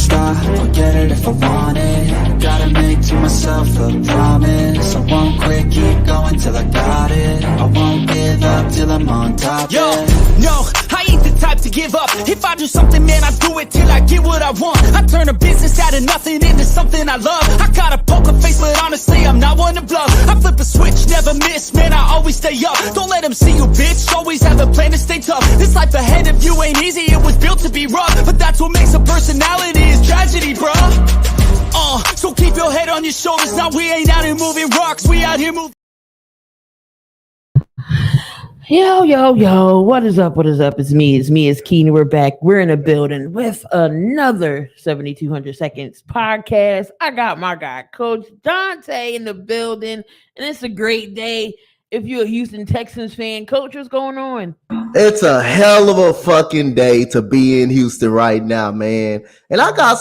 stop, I'll get it if I want it. Gotta make to myself a promise. I won't quit, keep going till I got it. I won't give up till I'm on top. Yo, no, I ain't the type to give up. If I do something, man, I do it till I get what I want. I turn a business out of nothing into something I love. I got a poker face, but honestly, I'm not one to bluff. I flip a switch, never miss, man, I always stay up. Don't let them see you, bitch, always have a plan to stay tough. This life ahead of you ain't easy, it was built to be rough. But that's what makes a personality, is tragedy, bruh. So keep your head on your shoulders. Now we ain't out here moving rocks, we out here moving. Yo, what is up? It's me, it's Keen. We're back. We're in a building with another 7200 Seconds podcast. I got my guy, Coach Dante, in the building, and it's a great day. If you're a Houston Texans fan, Coach, what's going on? It's a hell of a fucking day to be in Houston right now, man. And I got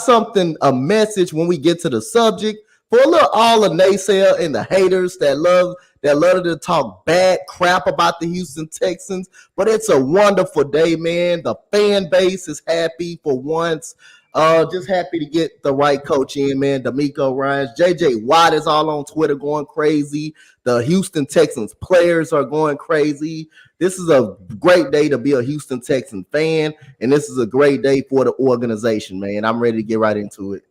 a message when we get to the subject for all the naysayer and the haters that love to talk bad crap about the Houston Texans. But it's a wonderful day, man. The fan base is happy for once. Just happy to get the right coach in, man. D'Amico Ryans, JJ Watt is all on Twitter going crazy. The Houston Texans players are going crazy. This is a great day to be a Houston Texans fan, and this is a great day for the organization, man. I'm ready to get right into it.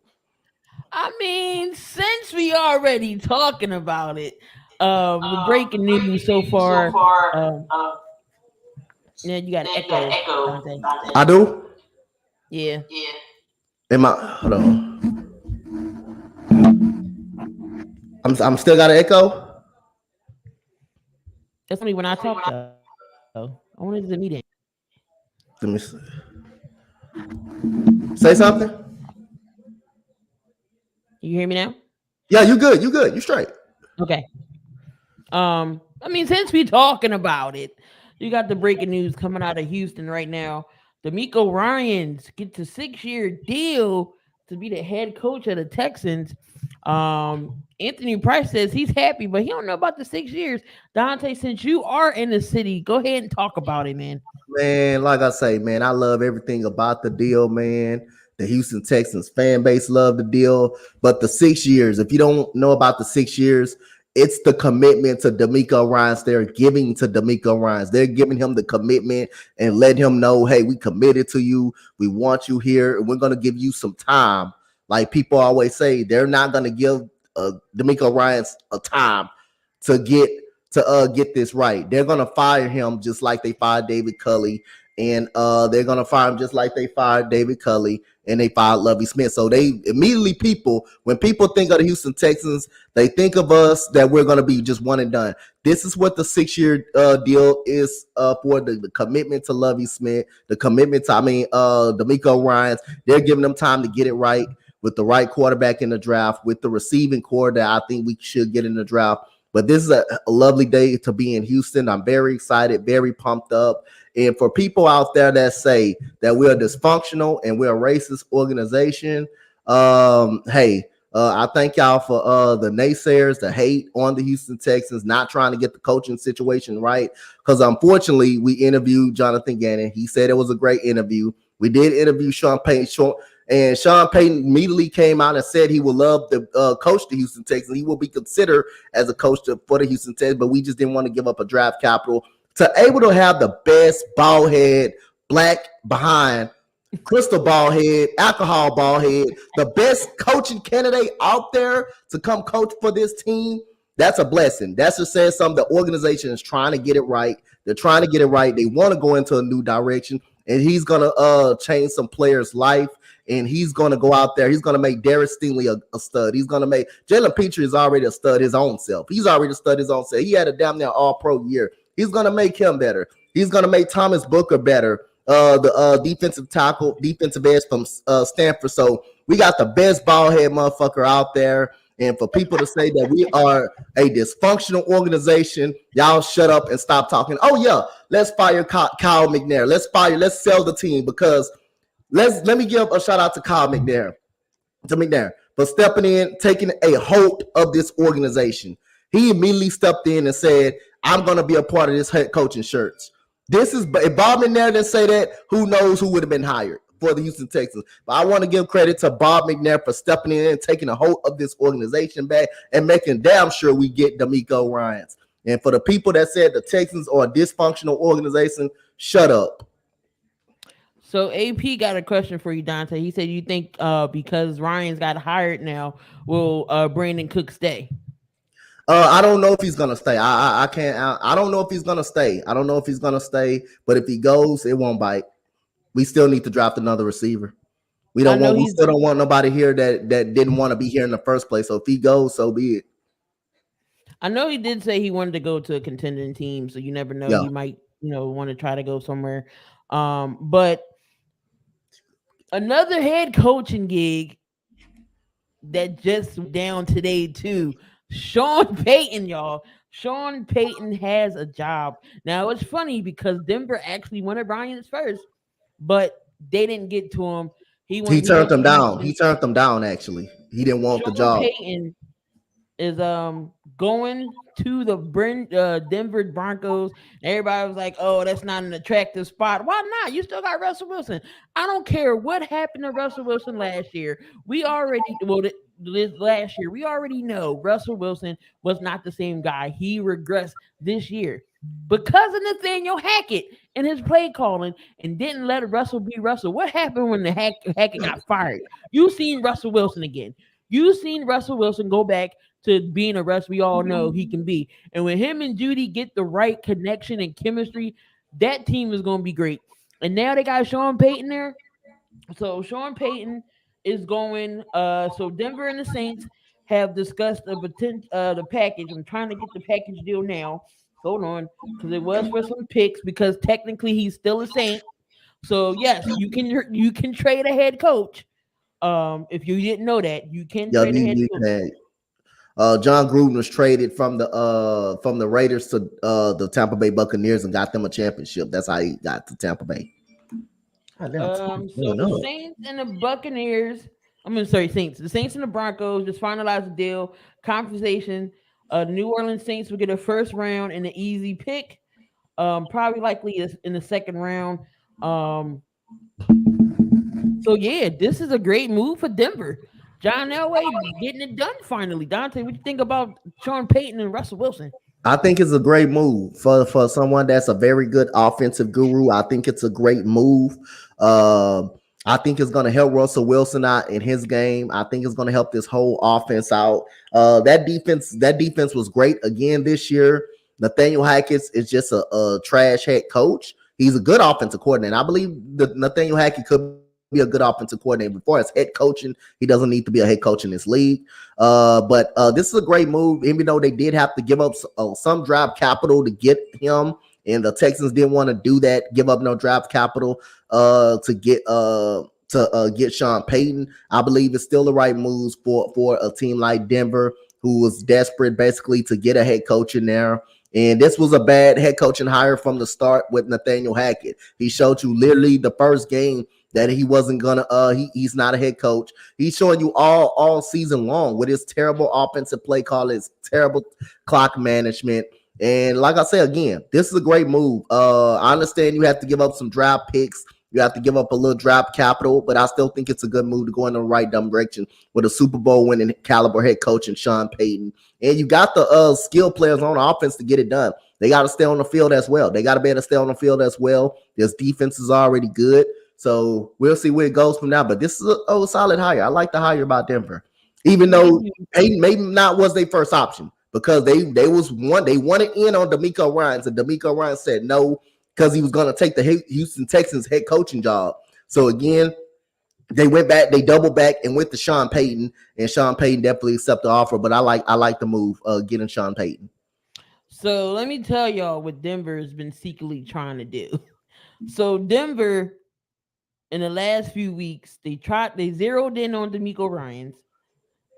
I mean, since we already talking about it, the breaking news so far. Yeah, you got an echo. I do? Yeah. Hold on. I'm still got an echo? That's only when I talk, though. I wanted to meet it. Let me see. Say something? You hear me now? Yeah, you good. You straight. Okay. I mean, since we talking about it, you got the breaking news coming out of Houston right now. D'Amico Ryans gets a 6-year deal to be the head coach of the Texans. Anthony Price says he's happy, but he don't know about the 6 years. Dante, since you are in the city, go ahead and talk about it, man. Man, like I say, man, I love everything about the deal, man. The Houston Texans fan base love the deal. But the 6 years, if you don't know about the 6 years, it's the commitment to D'Amico Ryans. They're giving to D'Amico Ryans. They're giving him the commitment and let him know, hey, we committed to you. We want you here. And we're going to give you some time. Like people always say, they're not going to give D'Amico Ryans a time to get this right. They're going to fire him just like they fired David Culley. And they're going to fire him just like they fired David Culley and they fired Lovie Smith. So they immediately when people think of the Houston Texans, they think of us that we're going to be just one and done. This is what the 6-year deal is for the commitment to Lovie Smith, the commitment to, D'Amico Ryans. They're giving them time to get it right with the right quarterback in the draft, with the receiving core that I think we should get in the draft. But this is a lovely day to be in Houston. I'm very excited, very pumped up. And for people out there that say that we're dysfunctional and we're a racist organization, I thank y'all for the naysayers, the hate on the Houston Texans, not trying to get the coaching situation right. Because unfortunately, we interviewed Jonathan Gannon. He said it was a great interview. We did interview Sean Payton. And Sean Payton immediately came out and said he would love to coach the Houston Texans. He will be considered as a coach for the Houston Texans, but we just didn't want to give up a draft capital to able to have the best bald head, black behind, crystal ball head, alcohol ball head, the best coaching candidate out there to come coach for this team. That's a blessing. That just says something. The organization is trying to get it right. They're trying to get it right. They want to go into a new direction, and he's going to change some players' life. And he's going to go out there. He's going to make Derek Stingley a stud. He's going to make Jalen Petrie is already a stud his own self. He's already a stud his own self. He had a damn near all-pro year. He's going to make him better. He's going to make Thomas Booker better, the defensive edge from Stanford. So we got the best ball head motherfucker out there. And for people to say that we are a dysfunctional organization, y'all shut up and stop talking. Oh, yeah, let's fire Kyle McNair. Let's sell the team because let me give a shout out to Kyle McNair, for stepping in, taking a hold of this organization. He immediately stepped in and said, I'm going to be a part of this head coaching shirts. If Bob McNair didn't say that, who knows who would have been hired? for the Houston Texans. But I want to give credit to Bob McNair for stepping in and taking a hold of this organization back and making damn sure we get D'Amico Ryans. And for the people that said the Texans are a dysfunctional organization, shut up. So AP got a question for you, Dante. He said, "You think because Ryan's got hired now, will Brandon Cook stay?" I don't know if he's gonna stay. I can't. I don't know if he's gonna stay. I don't know if he's gonna stay. But if he goes, it won't bite. We still need to draft another receiver. We still don't want nobody here that didn't want to be here in the first place. So if he goes, so be it. I know he did say he wanted to go to a contending team, so you never know. Yeah. He might, want to try to go somewhere. But another head coaching gig that just went down today too. Sean Payton, y'all. Sean Payton has a job. Now it's funny because Denver actually wanted Ryans first, but they didn't get to him. He turned them down. He turned them down. Actually, he didn't want the job. Payton is going to the Denver Broncos. Everybody was like, "Oh, that's not an attractive spot." Why not? You still got Russell Wilson. I don't care what happened to Russell Wilson last year. This last year, we already know Russell Wilson was not the same guy. He regressed this year because of Nathaniel Hackett and his play calling and didn't let Russell be Russell. What happened when the Hackett got fired? You seen Russell Wilson again. You seen Russell Wilson go back to being a Russ we all know he can be. And when him and Judy get the right connection and chemistry, that team is going to be great. And now they got Sean Payton there. So Sean Payton is going. So Denver and the Saints have discussed the package. I'm trying to get the package deal now. Hold on, because it was for some picks. Because technically he's still a Saint. So yes, you can trade a head coach. If you didn't know that, you can trade a head coach. John Gruden was traded from the Raiders to the Tampa Bay Buccaneers and got them a championship. That's how he got to Tampa Bay. The Saints and the Buccaneers. Saints. The Saints and the Broncos just finalized the deal. Compensation. New Orleans Saints will get a first round and an easy pick. Probably likely in the second round. So yeah, this is a great move for Denver. John Elway getting it done finally. Dante, what do you think about Sean Payton and Russell Wilson? I think it's a great move for someone that's a very good offensive guru. I think it's a great move. I think it's going to help Russell Wilson out in his game. I think it's going to help this whole offense out. That defense was great again this year. Nathaniel Hackett is just a trash head coach. He's a good offensive coordinator. I believe that Nathaniel Hackett could be a good offensive coordinator. Before as head coaching, he doesn't need to be a head coach in this league. But this is a great move, even though they did have to give up some draft capital to get him, and the Texans didn't want to do that, give up no draft capital to get Sean Payton. I believe it's still the right moves for a team like Denver, who was desperate basically to get a head coach in there. And this was a bad head coaching hire from the start with Nathaniel Hackett. He showed you literally the first game that he wasn't gonna he's not a head coach. He's showing you all season long with his terrible offensive play call, his terrible clock management. And like I say again, this is a great move. I understand you have to give up some draft picks, you have to give up a little draft capital, but I still think it's a good move to go in the right direction with a Super Bowl winning caliber head coach and Sean Payton. And you got the skill players on offense to get it done. They got to stay on the field as well. They got to be able to stay on the field as well. This defense is already good. So we'll see where it goes from now. But this is a solid hire. I like the hire about Denver. Even though Payton maybe not was their first option, because they wanted in on D'Amico Ryans, and D'Amico Ryans said no because he was going to take the Houston Texans head coaching job. So again, they went back, they doubled back and went to Sean Payton, and Sean Payton definitely accepted the offer. But I like the move getting Sean Payton. So let me tell y'all what Denver has been secretly trying to do. So Denver, in the last few weeks, they zeroed in on D'Amico Ryans.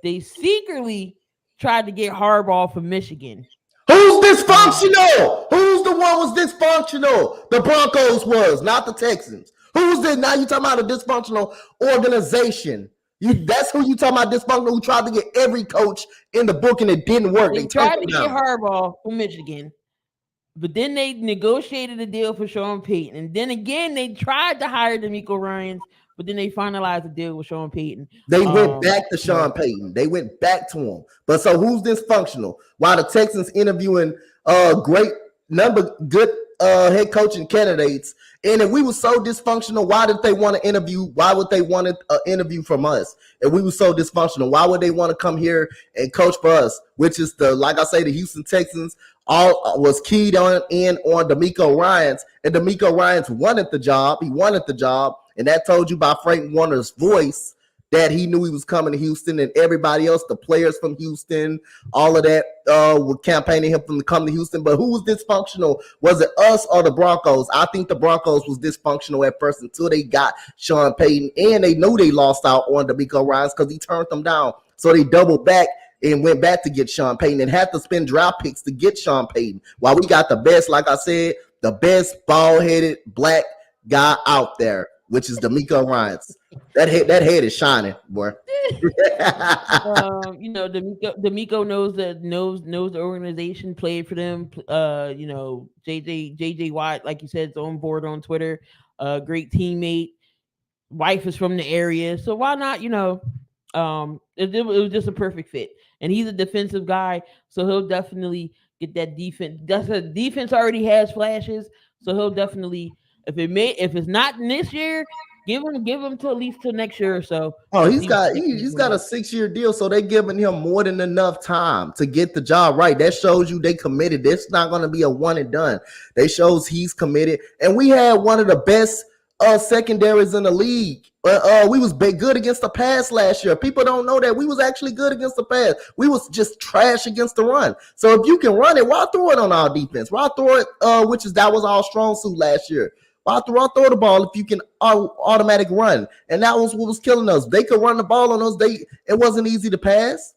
They secretly tried to get Harbaugh from Michigan. Who's dysfunctional? Who's the one was dysfunctional? The Broncos was, not the Texans. Who's this? Now you talking about a dysfunctional organization. That's who you talking about dysfunctional, who tried to get every coach in the book and it didn't work. They tried to get Harbaugh from Michigan, but then they negotiated a deal for Sean Payton. And then again, they tried to hire D'Amico Ryans but then they finalized the deal with Sean Payton. They went back to Sean Payton. They went back to him. But so who's dysfunctional? While the Texans interviewing good head coaching candidates, and if we were so dysfunctional, why did they want to interview? Why would they want an interview from us? If we were so dysfunctional, why would they want to come here and coach for us? Which is like I say, the Houston Texans all was keyed on DeMeco Ryans, and DeMeco Ryans wanted the job. He wanted the job, and that told you by Frank Warner's voice that he knew he was coming to Houston, and everybody else, the players from Houston, all of that were campaigning him to come to Houston. But who was dysfunctional? Was it us or the Broncos? I think the Broncos was dysfunctional at first until they got Sean Payton, and they knew they lost out on DeMeco Ryans because he turned them down. So they doubled back and went back to get Sean Payton and had to spend draft picks to get Sean Payton. While we got the best, like I said, the best bald-headed black guy out there, which is DeMeco Ryans. That head is shining, boy. DeMeco knows the organization, played for them. JJ Watt, like you said, is on board on Twitter. Great teammate. Wife is from the area, so why not? It was just a perfect fit. And he's a defensive guy, so he'll definitely get that defense. Defense already has flashes, so he'll definitely. If it's not in this year, give him to at least till next year or so. Oh, he's got a 6-year deal, so they're giving him more than enough time to get the job right. That shows you they committed. This not going to be a one and done. They shows he's committed, and we had one of the best secondaries in the league. We was good against the pass last year. People don't know that we was actually good against the pass. We was just trash against the run. So if you can run it, why throw it on our defense? Why throw it? That was our strong suit last year. Why throw the ball if you can automatic run? And that was what was killing us. They could run the ball on us. It wasn't easy to pass.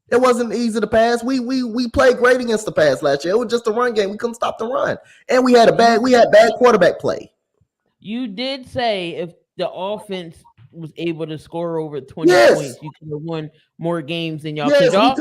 It wasn't easy to pass. We played great against the pass last year. It was just a run game. We couldn't stop the run, and we had bad quarterback play. You did say if the offense was able to score over 20 points, you could have won more games than y'all. Yes, y'all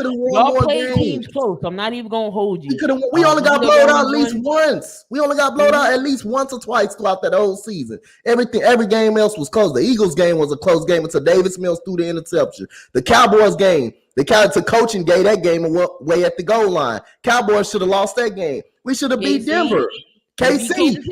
played teams close. I'm not even gonna hold you. We only got blowed out at least once. We only got blowed out at least once or twice throughout that whole season. Every game else was close. The Eagles game was a close game until Davis Mills threw the interception. The Cowboys game, the coaching gave that game away at the goal line. Cowboys should have lost that game. We should have beat Denver. KC,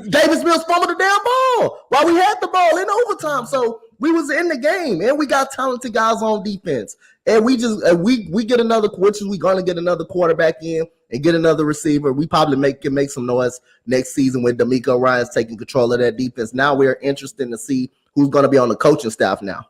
Davis Mills fumbled the damn ball while we had the ball in overtime. So we was in the game, and we got talented guys on defense. And we just we get another, which is we gonna get another quarterback in and get another receiver. We probably can make some noise next season with DeMeco Ryans taking control of that defense. Now we're interested to see who's gonna be on the coaching staff now.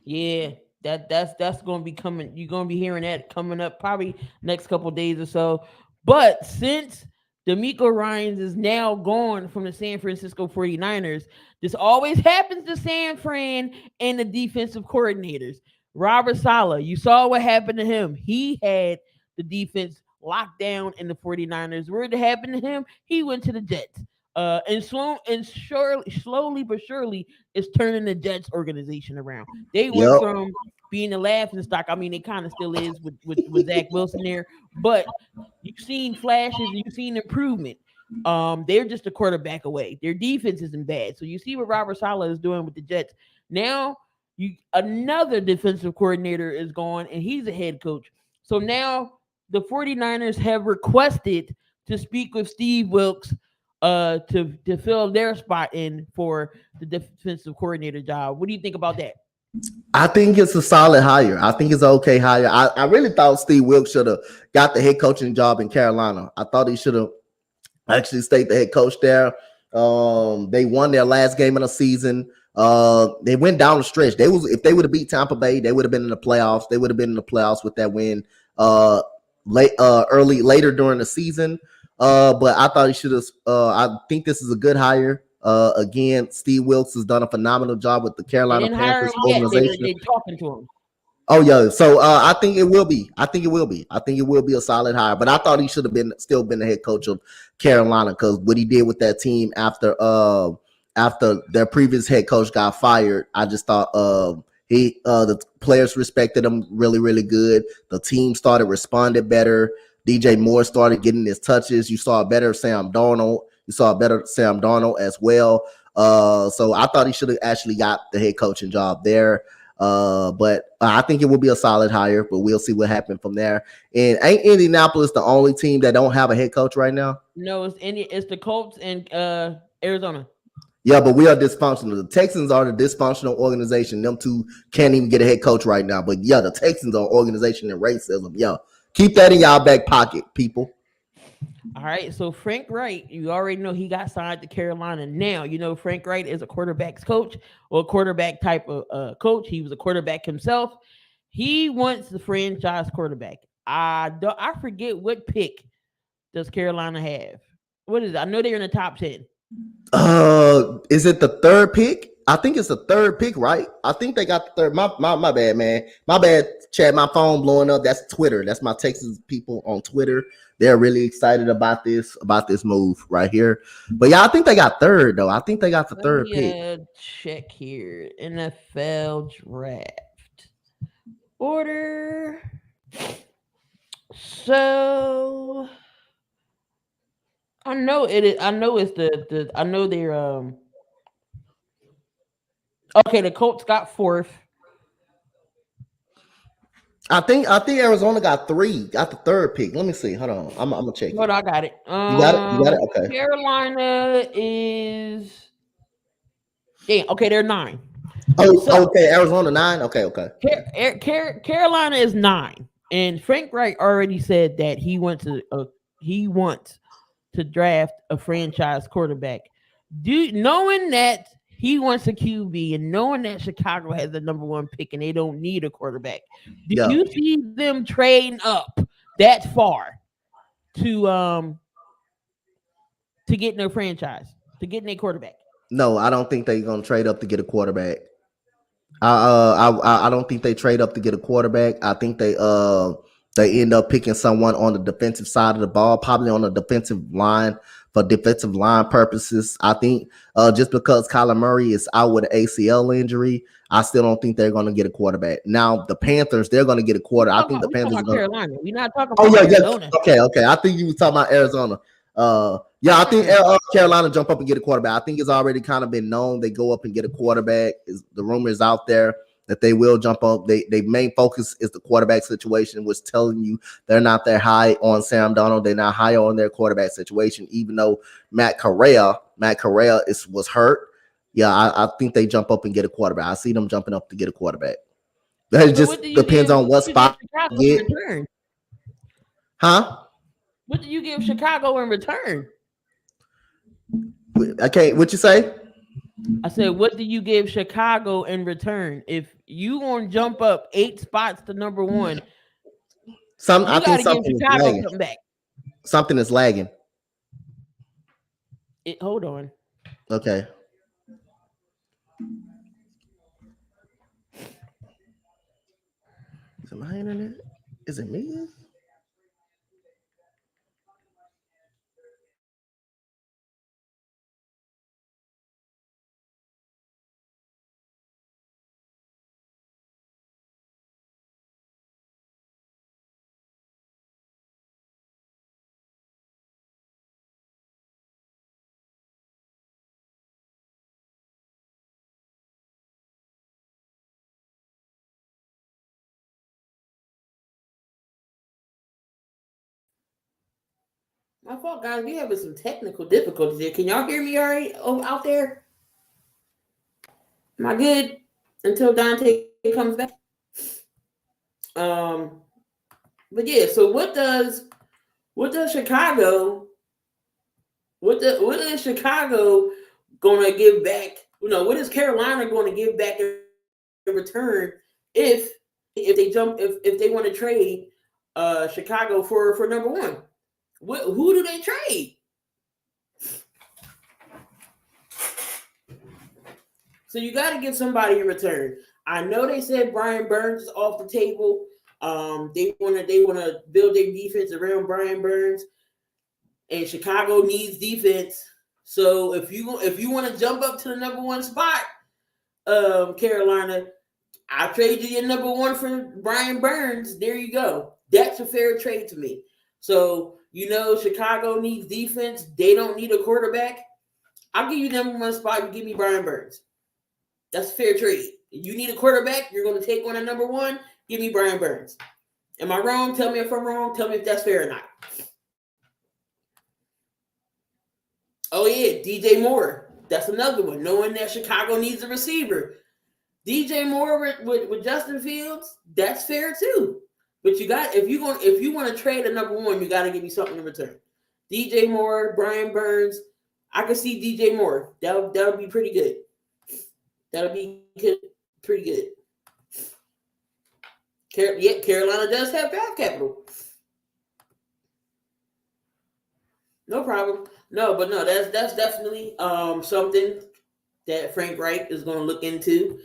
Yeah, that's gonna be coming. You're gonna be hearing that coming up probably next couple of days or so. But since DeMeco Ryans is now gone from the San Francisco 49ers, this always happens to San Fran and the defensive coordinators. Robert Saleh, you saw what happened to him. He had the defense locked down in the 49ers. What happened to him? He went to the Jets. And slowly but surely, it's turning the Jets organization around. They went from being the laughing stock. I mean, it kind of still is with Zach Wilson there, but you've seen flashes, you've seen improvement. They're just a quarterback away. Their defense isn't bad. So you see what Robert Saleh is doing with the Jets. Now, another defensive coordinator is gone, and he's a head coach. So now the 49ers have requested to speak with Steve Wilks to fill their spot in for the defensive coordinator job. What do you think about that? I think it's a solid hire. I think it's an okay hire. I really thought Steve Wilks should have got the head coaching job in Carolina. I thought he should have actually stayed the head coach there. They won their last game of the season. They went down the stretch. If they would have beat Tampa Bay, they would have been in the playoffs. They would have been in the playoffs with that win later during the season. But I thought he should have. I think this is a good hire. Again, Steve Wilks has done a phenomenal job with the Carolina Panthers organization. They're talking to him. Oh yeah, so I think it will be. I think it will be a solid hire. But I thought he should have still been the head coach of Carolina, because what he did with that team after their previous head coach got fired, I just thought the players respected him really, really good. The team started responding better. DJ Moore started getting his touches. You saw a better Sam Darnold. as well. So I thought he should have actually got the head coaching job there. But I think it will be a solid hire, but we'll see what happens from there. And ain't Indianapolis the only team that don't have a head coach right now? No, it's the Colts and Arizona. Yeah, but we are dysfunctional. The Texans are the dysfunctional organization. Them two can't even get a head coach right now. But yeah, the Texans are an organization in racism. Yeah, keep that in y'all back pocket, people. All right, so Frank Wright, you already know he got signed to Carolina. Now, you know Frank Wright is a quarterback's coach or a quarterback type of coach. He was a quarterback himself. He wants the franchise quarterback. I forget what pick does Carolina have. What is it? I know they're in the top 10. Is it the third pick? I think it's the third pick, right? I think they got the third. My bad, man. My bad, Chad. My phone blowing up. That's Twitter. That's my Texas people on Twitter. They're really excited about this move right here. But yeah, I think they got third though. I think they got the third pick. Check here. NFL draft order. So I know it is. I know it's the. I know they're Okay, the Colts got fourth. I think Arizona got the third pick. Let me see. Hold on. I'm gonna check. Hold on, I got it. You got it? You got it? Okay. Carolina is okay, they're 9. Okay. Arizona 9. Okay. Carolina is 9. And Frank Wright already said that he wants to draft a franchise quarterback. Knowing that he wants a QB and knowing that Chicago has the number 1 pick and they don't need a quarterback, do you see them trading up that far to get no franchise, to get a quarterback? No, I don't think they're gonna trade up to get a quarterback. I don't think they trade up to get a quarterback. I think they end up picking someone on the defensive side of the ball, probably on the defensive line for defensive line purposes. I think just because Kyler Murray is out with an ACL injury, I still don't think they're going to get a quarterback. Now the Panthers, they're going to get a quarter. I think the Panthers are Carolina. We're not talking about Arizona. Okay. I think you were talking about Arizona. I think Carolina jump up and get a quarterback. I think it's already kind of been known they go up and get a quarterback. The rumor is out there that they will jump up. They main focus is the quarterback situation, which telling you they're not that high on Sam Darnold. They're not high on their quarterback situation, even though Matt Correa was hurt. Yeah, I think they jump up and get a quarterback. I see them jumping up to get a quarterback. That just depends on what spot you get. Huh? What do you give Chicago in return? Okay, what you say? I said, what do you give Chicago in return? If you want to jump up 8 spots to number 1, I think something is lagging. Something back. Something is lagging. Hold on. Okay. Is it my internet? Is it me? My fault, guys. We having some technical difficulties here. Can y'all hear me all right out there? Am I good until Dante comes back? But yeah. So what does Chicago? What is Chicago going to give back? What is Carolina going to give back in return if they want to trade Chicago for number 1? Who do they trade? So you got to get somebody in return. I know they said Brian Burns is off the table. They want to build their defense around Brian Burns, and Chicago needs defense. So if you want to jump up to the number 1 spot, Carolina, I'll trade you your number 1 for Brian Burns. There you go. That's a fair trade to me. So Chicago needs defense. They don't need a quarterback. I'll give you number one spot. You give me Brian Burns. That's a fair trade. You need a quarterback. You're going to take on a number one. Give me Brian Burns. Am I wrong? Tell me if I'm wrong. Tell me if that's fair or not. Oh, yeah, DJ Moore. That's another one. Knowing that Chicago needs a receiver. DJ Moore with Justin Fields, that's fair too. But you got if you want to trade a number one, you got to give me something in return. DJ Moore, Brian Burns, I could see DJ Moore. That'll be pretty good. That'll be good, pretty good. Carolina does have draft capital. No problem. No, that's definitely something that Frank Reich is going to look into.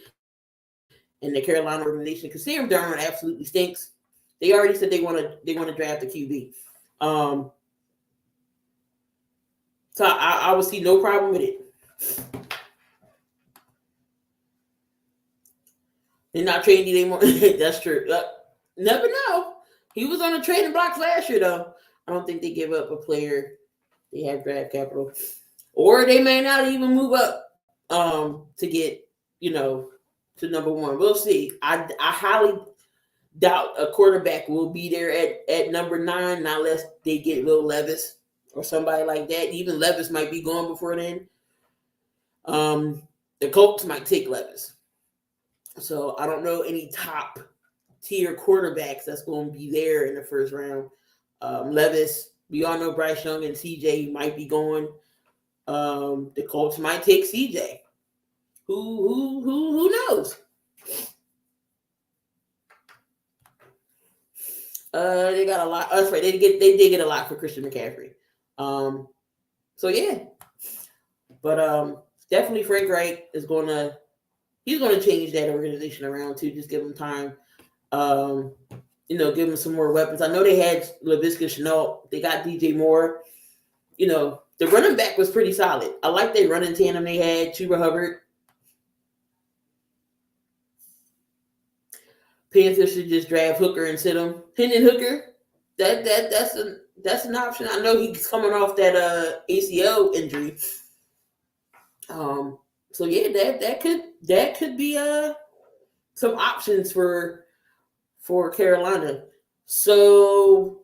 And the Carolina organization, because Sam Darnold absolutely stinks. They already said they want to draft a QB. So I would see no problem with it. They're not trading DJ Moore. That's true. Never know. He was on the trading blocks last year, though. I don't think they give up a player. They have draft capital, or they may not even move up to get to number one. We'll see. I highly doubt a quarterback will be there at number 9, not unless they get Will Levis or somebody like that. Even Levis might be gone before then. The Colts might take Levis. So I don't know any top tier quarterbacks that's going to be there in the first round. Levis, we all know Bryce Young and CJ might be going. The Colts might take CJ. Who knows? They got a lot. That's right. They did get a lot for Christian McCaffrey. So yeah, but definitely Frank Reich is he's gonna change that organization around too. Just give him time. Give him some more weapons. I know they had Laviska Shenault. They got DJ Moore. The running back was pretty solid. I like their running tandem they had. Chuba Hubbard. Panthers should just draft Hooker and sit him. Hendon Hooker, that's an option. I know he's coming off that ACL injury. So yeah, that could be some options for Carolina. So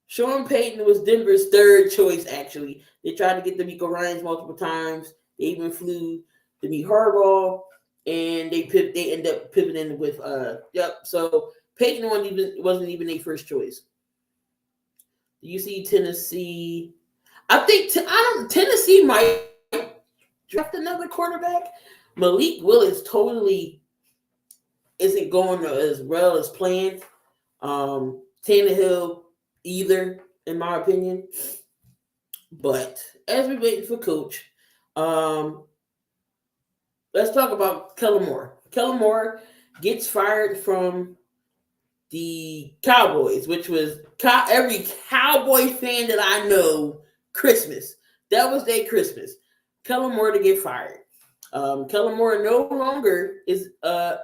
Sean Payton was Denver's third choice. Actually, they tried to get D'Amico Ryans multiple times. They even flew to meet Harbaugh. And they end up pivoting with So Peyton wasn't even their first choice. Do you see Tennessee? I think Tennessee might draft another quarterback. Malik Willis totally isn't going as well as planned. Tannehill either, in my opinion. But as we're waiting for coach, let's talk about Kellen Moore. Kellen Moore gets fired from the Cowboys, which was every Cowboy fan that I know, Christmas. That was their Christmas. Kellen Moore to get fired. Kellen Moore no longer is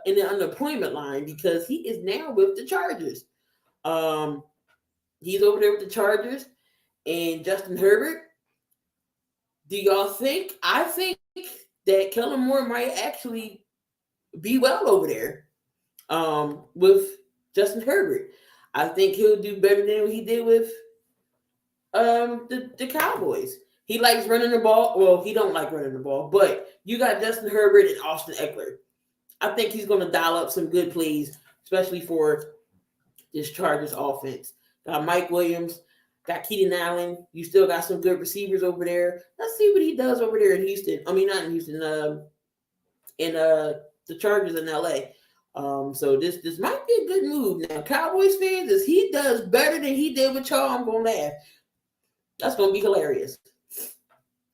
in the unemployment line because he is now with the Chargers. He's over there with the Chargers. And Justin Herbert, do y'all think? I think that Kellen Moore might actually be well over there with Justin Herbert. I think he'll do better than he did with the Cowboys. He likes running the ball. Well, he don't like running the ball, but you got Justin Herbert and Austin Eckler. I think he's going to dial up some good plays, especially for this Chargers offense. Got Mike Williams, got Keenan Allen. You still got some good receivers over there. Let's see what he does over there in Houston. I mean, not in Houston, in the Chargers in LA. So this might be a good move. Now, Cowboys fans, if he does better than he did with y'all, I'm going to laugh. That's going to be hilarious.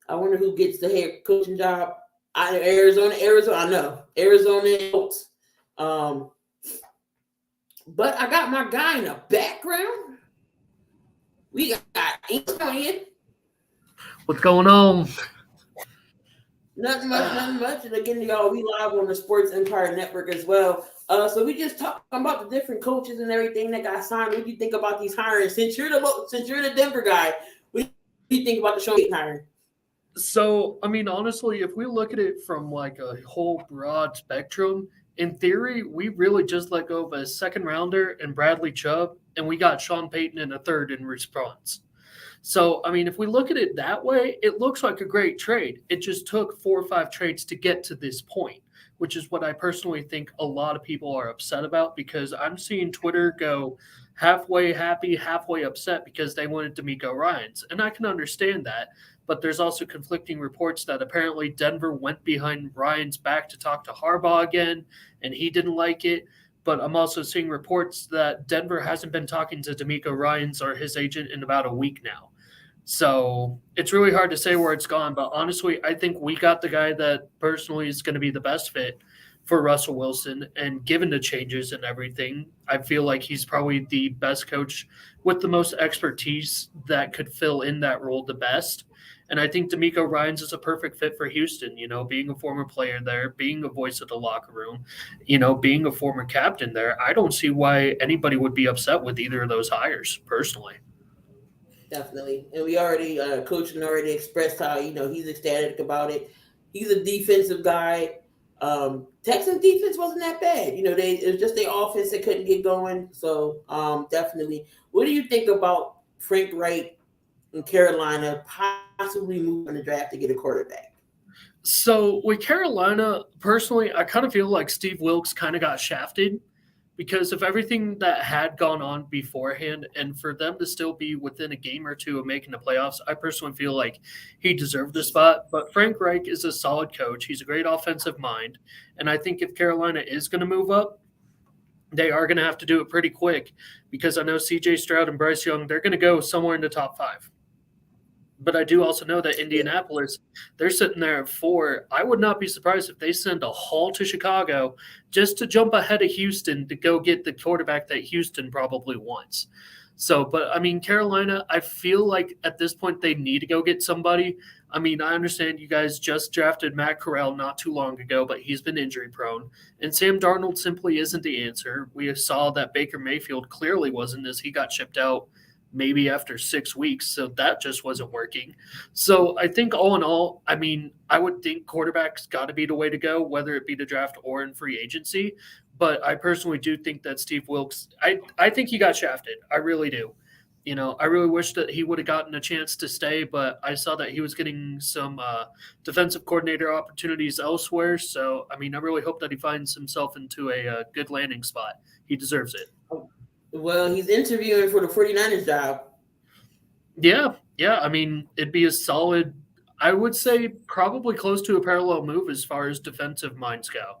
I wonder who gets the head coaching job. Arizona, I know. Arizona Colts. But I got my guy in the background. We got Ian. What's going on? Nothing much. And again, y'all, we live on the Sports Empire Network as well. So we just talking about the different coaches and everything that got signed. What do you think about these hiring? Since you're the Denver guy, what do you think about the Sean Payton hiring? So, I mean, honestly, if we look at it from like a whole broad spectrum, in theory, we really just let go of a second rounder and Bradley Chubb, and we got Sean Payton in a third in response. So, I mean, if we look at it that way, it looks like a great trade. It just took 4 or 5 trades to get to this point, which is what I personally think a lot of people are upset about because I'm seeing Twitter go halfway happy, halfway upset because they wanted D'Amico Ryans. And I can understand that. But there's also conflicting reports that apparently Denver went behind Ryan's back to talk to Harbaugh again, and he didn't like it. But I'm also seeing reports that Denver hasn't been talking to D'Amico Ryans or his agent in about a week now. So it's really hard to say where it's gone. But honestly, I think we got the guy that personally is going to be the best fit for Russell Wilson. And given the changes and everything, I feel like he's probably the best coach with the most expertise that could fill in that role the best. And I think D'Amico Ryans is a perfect fit for Houston, being a former player there, being a voice of the locker room, being a former captain there. I don't see why anybody would be upset with either of those hires, personally. Definitely. And we already, coaching already expressed how, he's ecstatic about it. He's a defensive guy. Texans defense wasn't that bad. It was just their offense that couldn't get going. So definitely. What do you think about Frank Reich in Carolina possibly moving in the draft to get a quarterback? So with Carolina, personally, I kind of feel like Steve Wilkes kind of got shafted because of everything that had gone on beforehand, and for them to still be within a game or two of making the playoffs, I personally feel like he deserved the spot. But Frank Reich is a solid coach. He's a great offensive mind, and I think if Carolina is going to move up, they are going to have to do it pretty quick because I know C.J. Stroud and Bryce Young, they're going to go somewhere in the top 5. But I do also know that Indianapolis, they're sitting there at 4. I would not be surprised if they send a haul to Chicago just to jump ahead of Houston to go get the quarterback that Houston probably wants. So, but I mean, Carolina, I feel like at this point they need to go get somebody. I mean, I understand you guys just drafted Matt Corral not too long ago, but he's been injury prone. And Sam Darnold simply isn't the answer. We saw that Baker Mayfield clearly wasn't as he got shipped out maybe after 6 weeks. So that just wasn't working. So I think all in all, I mean, I would think quarterback's got to be the way to go, whether it be the draft or in free agency. But I personally do think that Steve Wilkes, I think he got shafted. I really do. I really wish that he would have gotten a chance to stay, but I saw that he was getting some defensive coordinator opportunities elsewhere. So, I mean, I really hope that he finds himself into a good landing spot. He deserves it. Well, he's interviewing for the 49ers job. Yeah. I mean, it'd be a solid, I would say probably close to a parallel move as far as defensive minds go.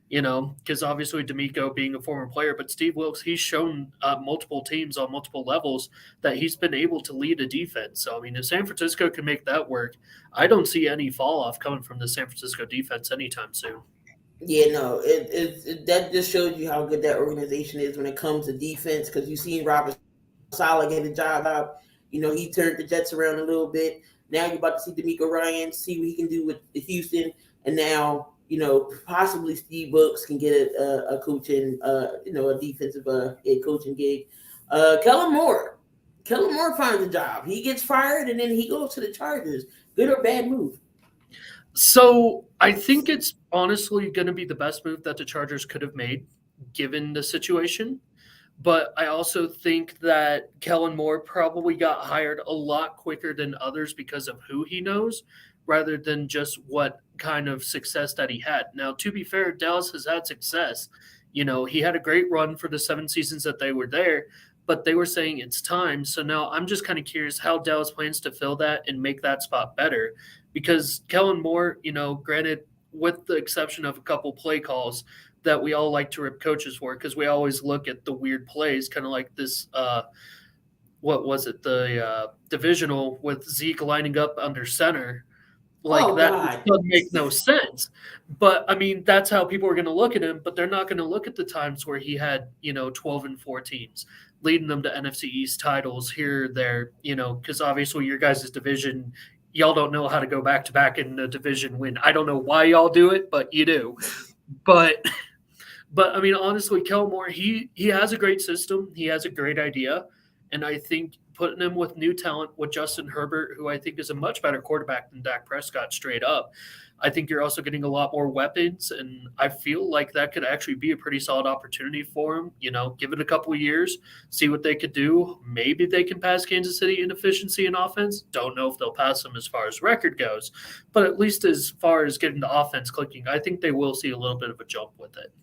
Because obviously D'Amico being a former player, but Steve Wilkes, he's shown multiple teams on multiple levels that he's been able to lead a defense. So, I mean, if San Francisco can make that work, I don't see any fall off coming from the San Francisco defense anytime soon. Yeah, no, that just shows you how good that organization is when it comes to defense. Because you seen Robert Saleh get a job out. He turned the Jets around a little bit. Now you're about to see D'Amico Ryans, see what he can do with Houston, and now possibly Steve Wilkes can get a coaching, a defensive head coaching gig. Kellen Moore finds a job. He gets fired and then he goes to the Chargers. Good or bad move? So I think it's honestly going to be the best move that the Chargers could have made given the situation. But I also think that Kellen Moore probably got hired a lot quicker than others because of who he knows rather than just what kind of success that he had. Now, to be fair, Dallas has had success. He had a great run for the 7 seasons that they were there, but they were saying it's time. So now I'm just kind of curious how Dallas plans to fill that and make that spot better. Because Kellen Moore, granted, with the exception of a couple play calls that we all like to rip coaches for, because we always look at the weird plays, kind of like this, what was it, the divisional with Zeke lining up under center. That doesn't make no sense. But, I mean, that's how people are going to look at him, but they're not going to look at the times where he had, 12-4 teams, leading them to NFC East titles here, there, because obviously your guys' division – y'all don't know how to go back-to-back in a division win. I don't know why y'all do it, but you do. But I mean, honestly, Kellen Moore, he has a great system. He has a great idea. And I think putting him with new talent with Justin Herbert, who I think is a much better quarterback than Dak Prescott straight up. I think you're also getting a lot more weapons, and I feel like that could actually be a pretty solid opportunity for him. Give it a couple of years, see what they could do. Maybe they can pass Kansas City in efficiency in offense. Don't know if they'll pass them as far as record goes, but at least as far as getting the offense clicking, I think they will see a little bit of a jump with it.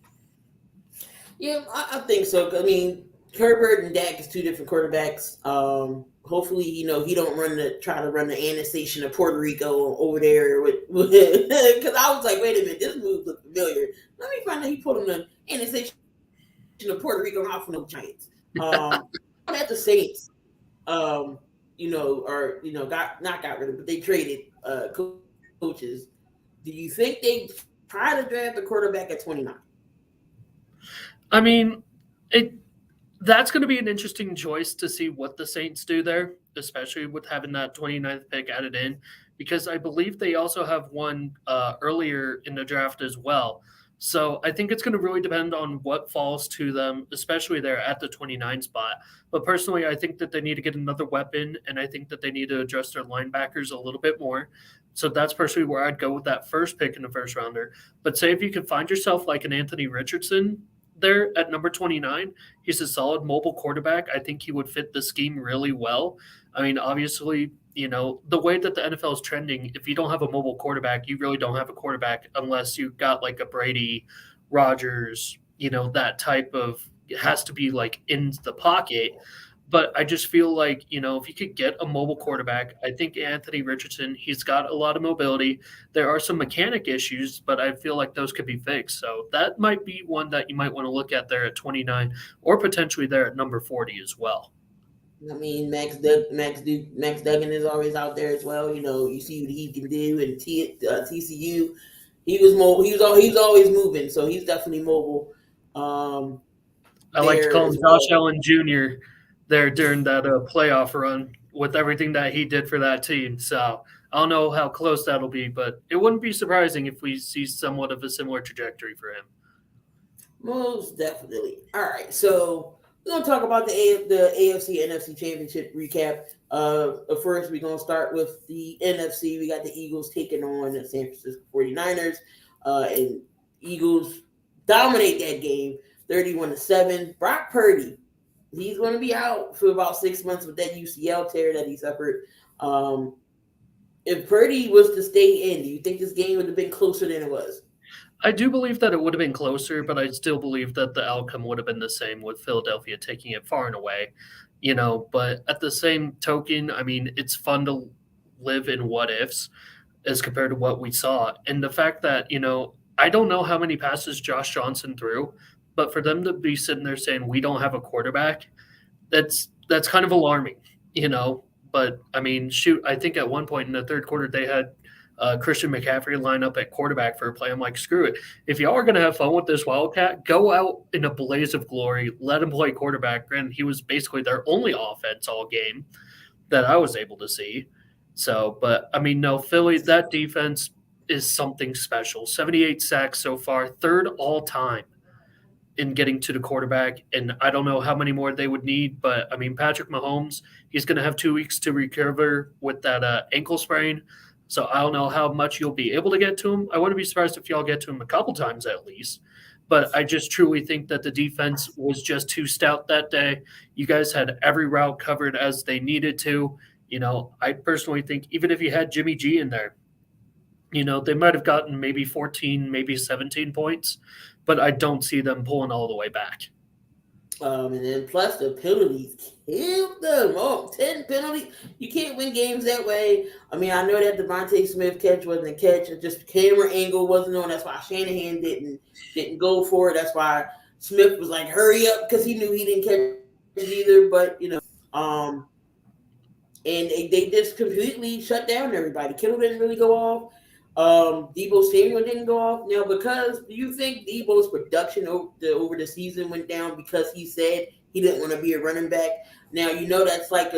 Yeah, I think so. I mean, Herbert and Dak is two different quarterbacks. Hopefully, he don't try to run the annexation of Puerto Rico over there because I was like, wait a minute, this move looks familiar. Let me find out he put him the annexation of Puerto Rico out from the Giants. At the Saints, got rid of, but they traded coaches. Do you think they try to draft a quarterback at 29? I mean, that's going to be an interesting choice to see what the Saints do there, especially with having that 29th pick added in, because I believe they also have one earlier in the draft as well. So I think it's going to really depend on what falls to them, especially there at the 29 spot. But personally, I think that they need to get another weapon, and I think that they need to address their linebackers a little bit more. So that's personally where I'd go with that first pick in the first rounder. But say if you could find yourself like an Anthony Richardson there at number 29, he's a solid mobile quarterback. I think he would fit the scheme really well. I mean, obviously, the way that the NFL is trending, if you don't have a mobile quarterback, you really don't have a quarterback unless you've got like a Brady, Rodgers, that type of, it has to be like in the pocket. But I just feel like, if you could get a mobile quarterback, I think Anthony Richardson, he's got a lot of mobility. There are some mechanic issues, but I feel like those could be fixed. So that might be one that you might want to look at there at 29 or potentially there at number 40 as well. I mean, Max Duggan is always out there as well. You see what he can do. And TCU, he was mobile. He was always moving, so he's definitely mobile. I like to call him Josh Allen Jr. there during that playoff run with everything that he did for that team. So I don't know how close that'll be, but it wouldn't be surprising if we see somewhat of a similar trajectory for him. Most definitely. All right, so we're going to talk about the AFC NFC Championship recap. First, we're going to start with the NFC. We got the Eagles taking on the San Francisco 49ers. And Eagles dominate that game, 31-7. Brock Purdy, he's going to be out for about 6 months with that UCL tear that he suffered. If Purdy was to stay in, do you think this game would have been closer than it was? I do believe that it would have been closer, but I still believe that the outcome would have been the same with Philadelphia taking it far and away. But at the same token, I mean, it's fun to live in what ifs as compared to what we saw. And the fact that, I don't know how many passes Josh Johnson threw, but for them to be sitting there saying we don't have a quarterback, that's kind of alarming, But, I mean, shoot, I think at one point in the third quarter they had Christian McCaffrey line up at quarterback for a play. I'm like, screw it. If y'all are going to have fun with this Wildcat, go out in a blaze of glory. Let him play quarterback. And he was basically their only offense all game that I was able to see. So, but, I mean, no, Philly, that defense is something special. 78 sacks so far, third all time in getting to the quarterback. And I don't know how many more they would need, but, I mean, Patrick Mahomes, he's going to have 2 weeks to recover with that ankle sprain. So I don't know how much you'll be able to get to him. I wouldn't be surprised if y'all get to him a couple times at least. But I just truly think that the defense was just too stout that day. You guys had every route covered as they needed to. I personally think even if you had Jimmy G in there, they might have gotten maybe 14, maybe 17 points. But I don't see them pulling all the way back. And then plus the penalties killed them. 10 penalties. You can't win games that way. I mean, I know that Devontae Smith catch wasn't a catch. It just camera angle wasn't on. That's why Shanahan didn't go for it. That's why Smith was like, hurry up, because he knew he didn't catch it either. But, and they just completely shut down everybody. Kittle didn't really go off. Deebo Samuel didn't go off. Now, because do you think Deebo's production over the season went down because he said he didn't want to be a running back? Now, that's like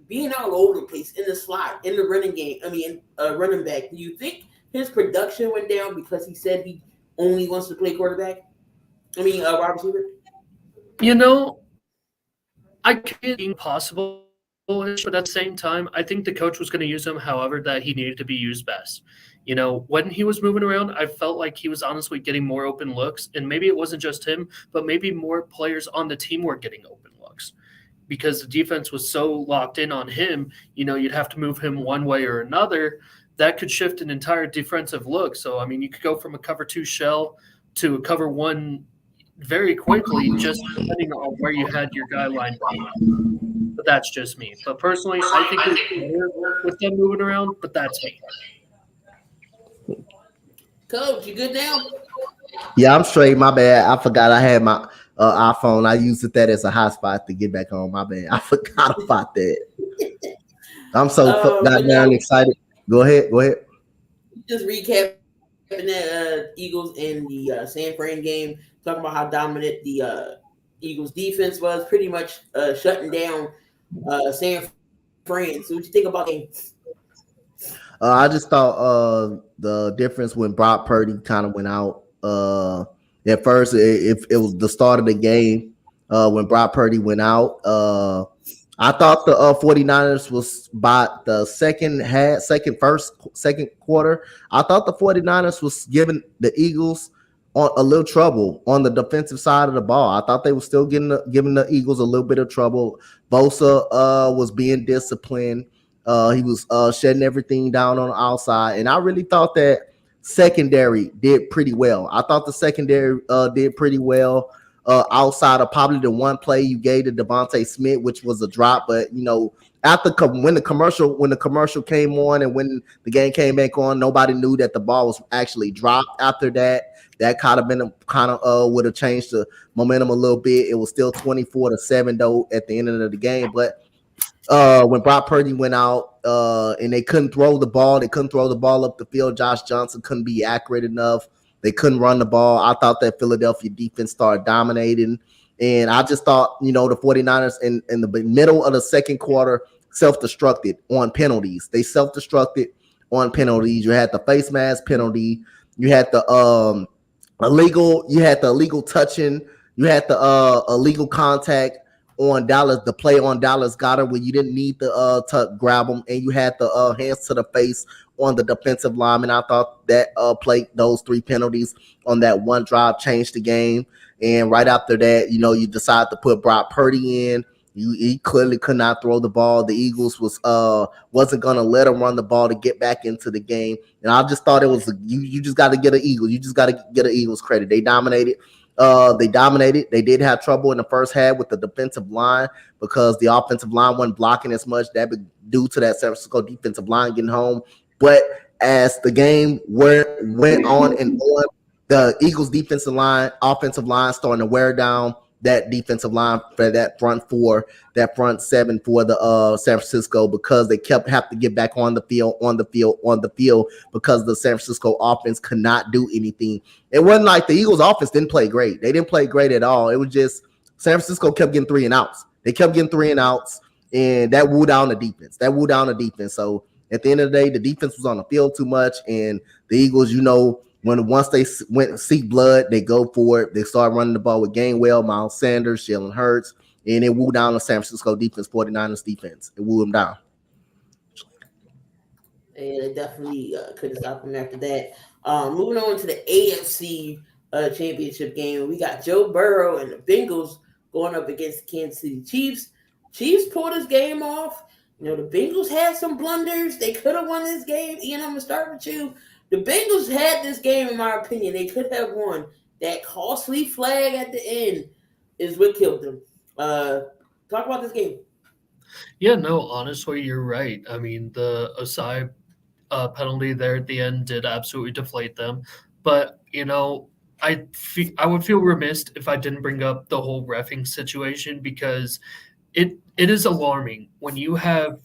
being all over the place in the slot, in the running game. I mean, running back. Do you think his production went down because he said he only wants to play quarterback? I mean, wide receiver? I can't think possible. bullish, but at the same time, I think the coach was going to use him however that he needed to be used best. You know, when he was moving around, I felt like he was honestly getting more open looks, and maybe it wasn't just him, but maybe more players on the team were getting open looks because the defense was so locked in on him. You know, you'd have to move him one way or another. That could shift an entire defensive look. So, I mean, you could go from a cover two shell to a cover one very quickly, just depending on where you had your guy lined up. But that's just me. But personally, I think it's better with them moving around, but that's me. Coach, you good now? Yeah, I'm straight. My bad. I forgot I had my iPhone. I used that as a hotspot to get back home. My bad. I forgot about that. I'm so goddamn excited. Go ahead. Just recapping that Eagles and the San Fran game, talking about how dominant the Eagles defense was, pretty much shutting down San Fran. So what you think about the game? I just thought the difference when Brock Purdy kind of went out. At first, it was the start of the game when Brock Purdy went out. I thought the 49ers was by the second quarter. I thought the 49ers was giving the Eagles a little trouble on the defensive side of the ball. I thought they were still giving the Eagles a little bit of trouble. Bosa was being disciplined. He was shutting everything down on the outside. And I really thought that secondary did pretty well. I thought the secondary did pretty well outside of probably the one play you gave to Devontae Smith, which was a drop. But, you know, when the commercial came on and when the game came back on, nobody knew that the ball was actually dropped after that. That would have changed the momentum a little bit. It was still 24-7 though at the end of the game. But when Brock Purdy went out and they couldn't throw the ball up the field. Josh Johnson couldn't be accurate enough. They couldn't run the ball. I thought that Philadelphia defense started dominating. And I just thought, you know, the 49ers in the middle of the second quarter self-destructed on penalties. They self-destructed on penalties. You had the face mask penalty. You had the illegal touching. You had the illegal contact on Dallas, the play on Dallas Goedert where you didn't need to grab them, and you had the hands to the face on the defensive lineman. I thought that those three penalties on that one drive changed the game. And right after that, you know, you decide to put Brock Purdy in. He clearly could not throw the ball. The Eagles wasn't going to let him run the ball to get back into the game. And I just thought it was you just got to get an Eagles. You just got to get an Eagles credit. They dominated. They did have trouble in the first half with the defensive line because the offensive line wasn't blocking as much. That was due to that San Francisco defensive line getting home. But as the game went on and on, the Eagles offensive line starting to wear down that defensive line for that front seven for the San Francisco, because they have to get back on the field because the San Francisco offense could not do anything. It wasn't like the Eagles offense didn't play great. They didn't play great at all. It was just San Francisco kept getting 3 and outs. They kept getting 3 and outs, and that wore down the defense. So at the end of the day, the defense was on the field too much, and the Eagles, you know, once they went seek blood, they go for it. They start running the ball with Gainwell, Miles Sanders, Jalen Hurts, and it wore down the San Francisco defense, 49ers defense. It wore them down. And they definitely couldn't stop them after that. Moving on to the AFC Championship game, we got Joe Burrow and the Bengals going up against the Kansas City Chiefs. Chiefs pulled this game off. You know, the Bengals had some blunders. They could have won this game. Ian, I'm going to start with you. The Bengals had this game, in my opinion. They could have won. That costly flag at the end is what killed them. Talk about this game. Yeah, no, honestly, you're right. I mean, the Osai penalty there at the end did absolutely deflate them. But, you know, I would feel remiss if I didn't bring up the whole reffing situation, because it is alarming when you have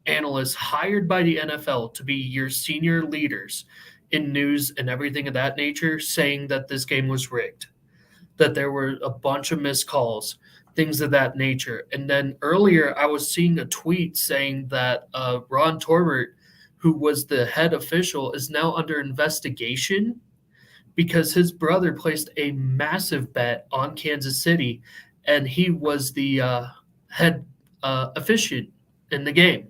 analysts hired by the NFL to be your senior leaders in news and everything of that nature saying that this game was rigged, that there were a bunch of missed calls, things of that nature. And then earlier I was seeing a tweet saying that Ron Torbert, who was the head official, is now under investigation because his brother placed a massive bet on Kansas City, and he was the head officiant in the game.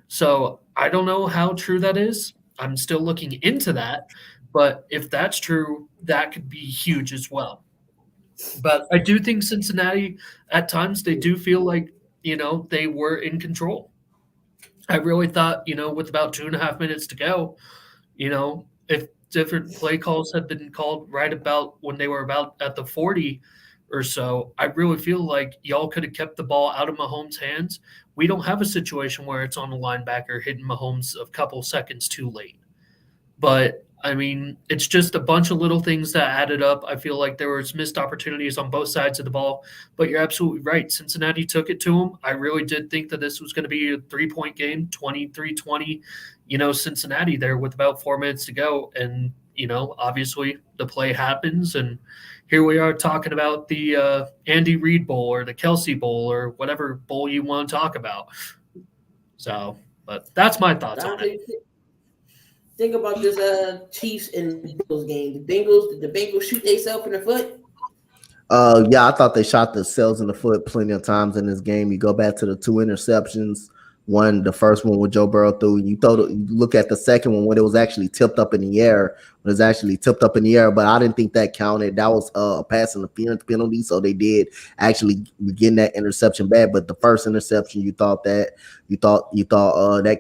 So I don't know how true that is. I'm still looking into that. But if that's true, that could be huge as well. But I do think Cincinnati, at times, they do feel like, they were in control. I really thought, with about 2.5 minutes to go, if different play calls had been called right about when they were about at the 40 or so, I really feel like y'all could have kept the ball out of Mahomes' hands. We don't have a situation where it's on the linebacker hitting Mahomes a couple seconds too late. But I mean, it's just a bunch of little things that added up. I feel like there was missed opportunities on both sides of the ball, but you're absolutely right. Cincinnati took it to them. I really did think that this was going to be a 3-point game, 23-20, Cincinnati there with about 4 minutes to go. And, obviously the play happens. And here we are talking about the Andy Reid Bowl or the Kelsey Bowl or whatever bowl you want to talk about. So, but that's my thoughts on it. Think about this Chiefs and Bengals game. Did the Bengals shoot themselves in the foot? Yeah, I thought they shot themselves in the foot plenty of times in this game. You go back to the 2 interceptions. The first one with Joe Burrow threw. You look at the second one when it was actually tipped up in the air. But I didn't think that counted. That was a pass interference penalty, so they did actually begin that interception back. But the first interception, you thought that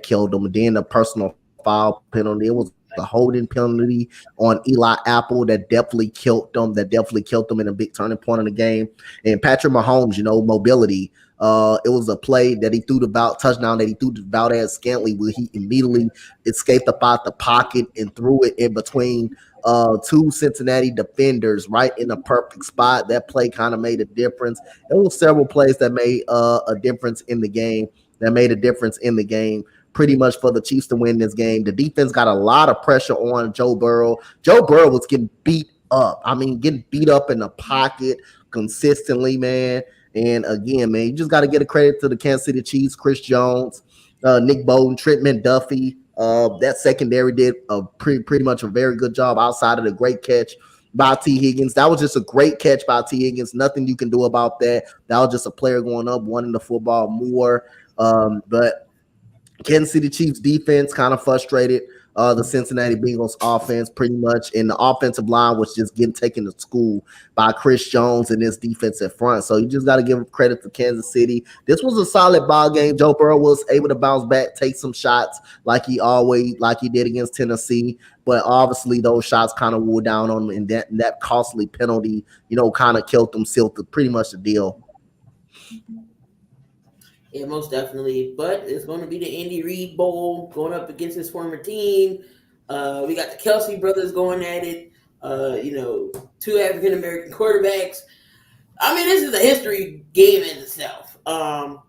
killed them. And then the personal foul penalty. It was the holding penalty on Eli Apple that definitely killed them. In a big turning point in the game. And Patrick Mahomes, mobility. It was a play that he threw the touchdown that he threw to Valdez Scantling, where he immediately escaped up out the pocket and threw it in between two Cincinnati defenders right in a perfect spot. That play kind of made a difference. There were several plays that made a difference in the game. Pretty much for the Chiefs to win this game. The defense got a lot of pressure on Joe Burrow. Joe Burrow was getting beat up. Getting beat up in the pocket consistently, man. And again, man, you just got to get a credit to the Kansas City Chiefs, Chris Jones, Nick Bolton, Trent McDuffie. That secondary did a pretty much a very good job outside of the great catch by T. Higgins. That was just a great catch by T. Higgins. Nothing you can do about that. That was just a player going up, wanting the football more. But Kansas City Chiefs defense kind of frustrated the Cincinnati Bengals offense pretty much, and the offensive line was just getting taken to school by Chris Jones and his defensive front. So you just got to give credit to Kansas City. This was a solid ball game. Joe Burrow was able to bounce back, take some shots like he did against Tennessee, but obviously those shots kind of wore down on him, and that costly penalty, kind of killed them, sealed pretty much the deal. Yeah, most definitely. But it's going to be the Andy Reid Bowl going up against his former team. We got the Kelsey brothers going at it. Two African American quarterbacks. This is a history game in itself. We're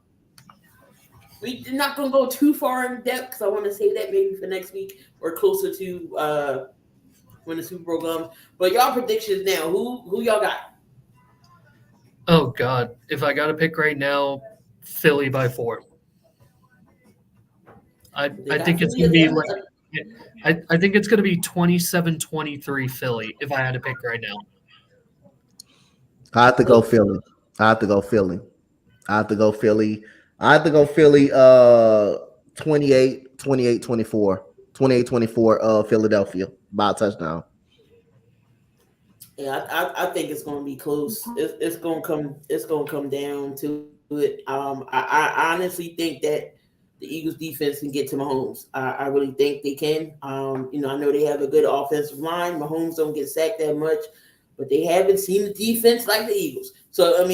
not going to go too far in depth because I want to save that maybe for next week or closer to when the Super Bowl comes. But y'all predictions now. Who y'all got? Oh God! If I got to pick right now, Philly by 4. I think it's going to be I think it's going to be 27-23 Philly if I had to pick right now. I have to go Philly. 28-24 Philadelphia by a touchdown. Yeah, I think it's going to be close. It's going to come down to it. I honestly think that the Eagles defense can get to Mahomes. I really think they can. I know they have a good offensive line. Mahomes don't get sacked that much, but they haven't seen the defense like the Eagles. So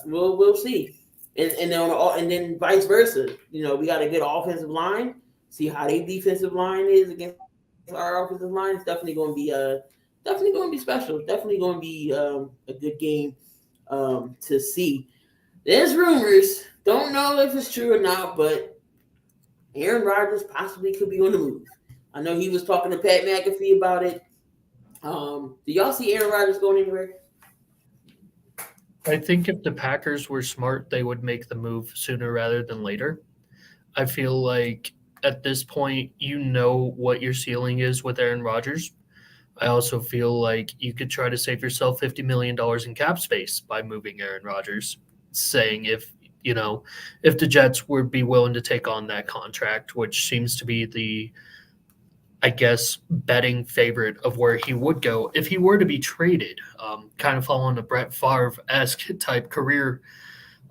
we'll see. And then vice versa. We got a good offensive line. See how their defensive line is against our offensive line. It's definitely going to be special. Definitely going to be a good game to see. There's rumors. Don't know if it's true or not, but Aaron Rodgers possibly could be on the move. I know he was talking to Pat McAfee about it. Do y'all see Aaron Rodgers going anywhere? I think if the Packers were smart, they would make the move sooner rather than later. I feel like at this point, what your ceiling is with Aaron Rodgers. I also feel like you could try to save yourself $50 million in cap space by moving Aaron Rodgers, saying if if the Jets would be willing to take on that contract, which seems to be the, I guess, betting favorite of where he would go if he were to be traded, kind of following a Brett Favre-esque type career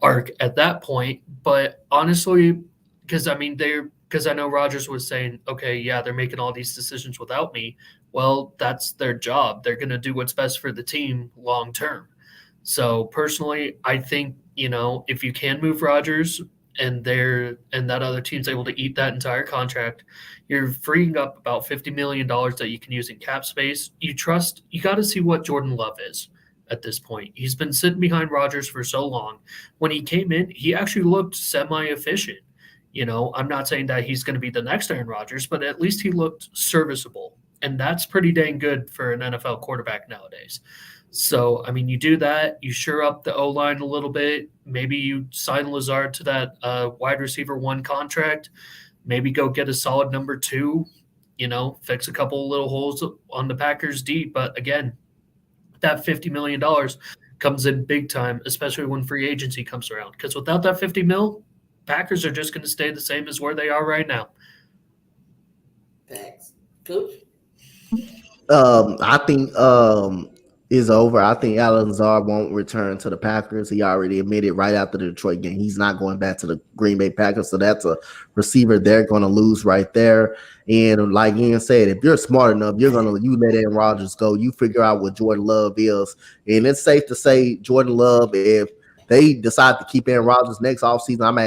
arc at that point. But honestly, because I know Rodgers was saying, okay, yeah, they're making all these decisions without me. Well, that's their job. They're going to do what's best for the team long term. So personally, I think, if you can move Rodgers and that other team's able to eat that entire contract, you're freeing up about $50 million that you can use in cap space. You got to see what Jordan Love is at this point. He's been sitting behind Rodgers for so long. When he came in, he actually looked semi-efficient. I'm not saying that he's going to be the next Aaron Rodgers, but at least he looked serviceable. And that's pretty dang good for an NFL quarterback nowadays. So, you do that, you shore up the O-line a little bit. Maybe you sign Lazard to that wide receiver 1 contract. Maybe go get a solid number 2, fix a couple of little holes on the Packers deep. But again, that $50 million comes in big time, especially when free agency comes around. Because without that $50 million, Packers are just going to stay the same as where they are right now. Thanks. Coach? I think is over. I think Alan Lazard won't return to the Packers. He already admitted right after the Detroit game he's not going back to the Green Bay Packers. So that's a receiver they're going to lose right there. And like Ian said, if you're smart enough, you let Aaron Rodgers go. You figure out what Jordan Love is. And it's safe to say Jordan Love, if they decide to keep Aaron Rodgers next offseason, I'm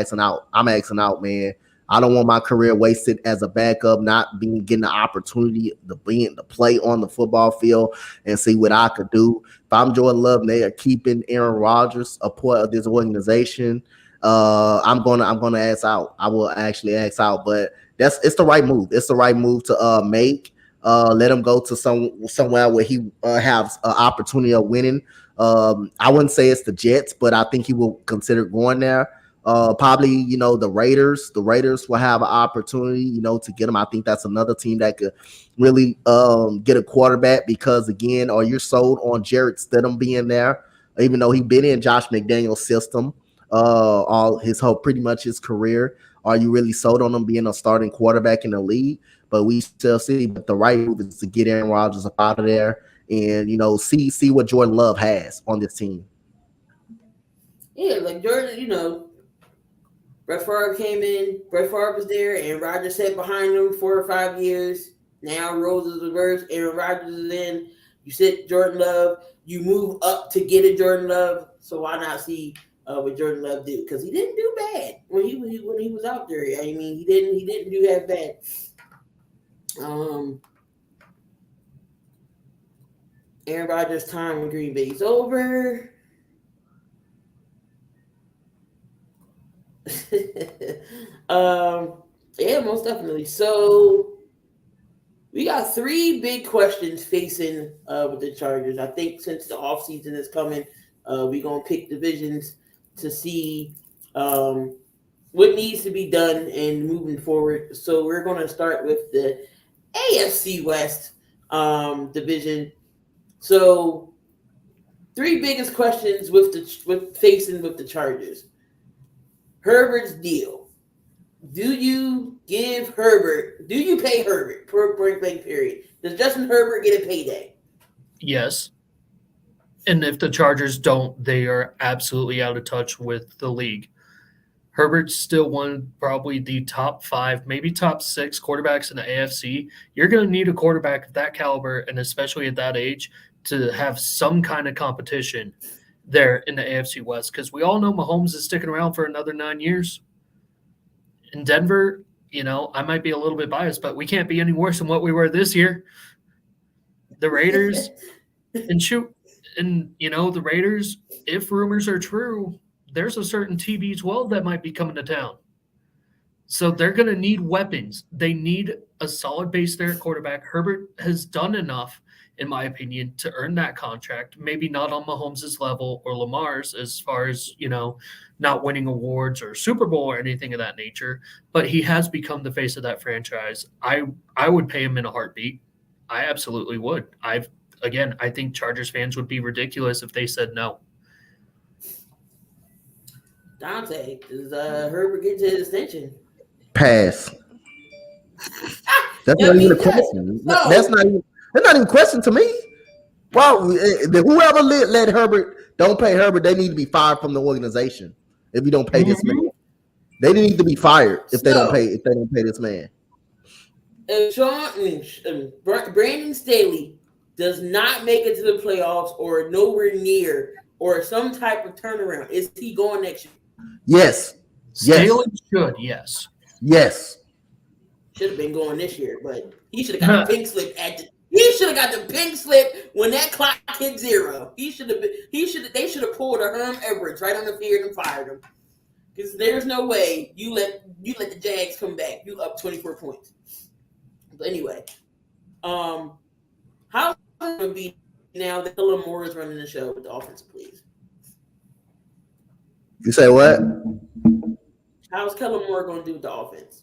axing out, man. I don't want my career wasted as a backup, not getting the opportunity to play on the football field and see what I could do. If I'm Jordan Love and they are keeping Aaron Rodgers a part of this organization, I'm gonna ask out. I will actually ask out, but it's the right move. It's the right move to make. Let him go to somewhere where he has an opportunity of winning. I wouldn't say it's the Jets, but I think he will consider going there. Probably, the Raiders. The Raiders will have an opportunity, to get him. I think that's another team that could really get a quarterback because, again, or you're sold on Jarrett Stidham being there, even though he's been in Josh McDaniel's system pretty much his career. Are you really sold on him being a starting quarterback in the league? But we still see. But the right move is to get Aaron Rodgers up out of there and see what Jordan Love has on this team. Yeah, like Jordan, Brett Favre came in. Brett Favre was there, and Rodgers sat behind him 4 or 5 years. Now roles is reversed. Aaron Rodgers is in. You sit Jordan Love. You move up to get a Jordan Love. So why not see what Jordan Love do? Because he didn't do bad when he was out there. He didn't do that bad. Aaron Rodgers' time in Green Bay is over. Yeah, most definitely. So we got 3 big questions facing with the Chargers. I think since the offseason is coming, we're gonna pick divisions to see what needs to be done and moving forward. So we're gonna start with the AFC West division. So 3 biggest questions with the Chargers. Herbert's deal. Do you pay Herbert per break period? Does Justin Herbert get a payday? Yes. And if the Chargers don't, they are absolutely out of touch with the league. Herbert's still probably the top 5, maybe top 6 quarterbacks in the AFC. You're going to need a quarterback of that caliber, and especially at that age, to have some kind of competition there in the AFC West, because we all know Mahomes is sticking around for another 9 years. In Denver, I might be a little bit biased, but we can't be any worse than what we were this year. The Raiders, the Raiders, if rumors are true, there's a certain TB12 that might be coming to town. So they're going to need weapons. They need a solid base there at quarterback. Herbert has done enough, in my opinion, to earn that contract. Maybe not on Mahomes' level or Lamar's as far as, not winning awards or Super Bowl or anything of that nature, but he has become the face of that franchise. I would pay him in a heartbeat. I absolutely would. I think Chargers fans would be ridiculous if they said no. Dante, does Herbert get to his extension? Pass. That's I not even mean, a question. no. That's not even a question to me. Well, whoever let Herbert don't pay Herbert, they need to be fired from the organization. If you don't pay this man, they need to be fired if they don't pay this man. If Brandon Staley does not make it to the playoffs or nowhere near or some type of turnaround, is he going next year? Yes. Staley should, yes. Yes. Should have been going this year, but he should have got the pink slip he should have got the pink slip when that clock hit 0. They should have pulled a Herm Edwards right on the field and fired him. Because there's no way you let the Jags come back. You up 24 points. But anyway, how's it going to be now that Kellen Moore is running the show with the offense, please? You say what? How's Kellen Moore going to do with the offense?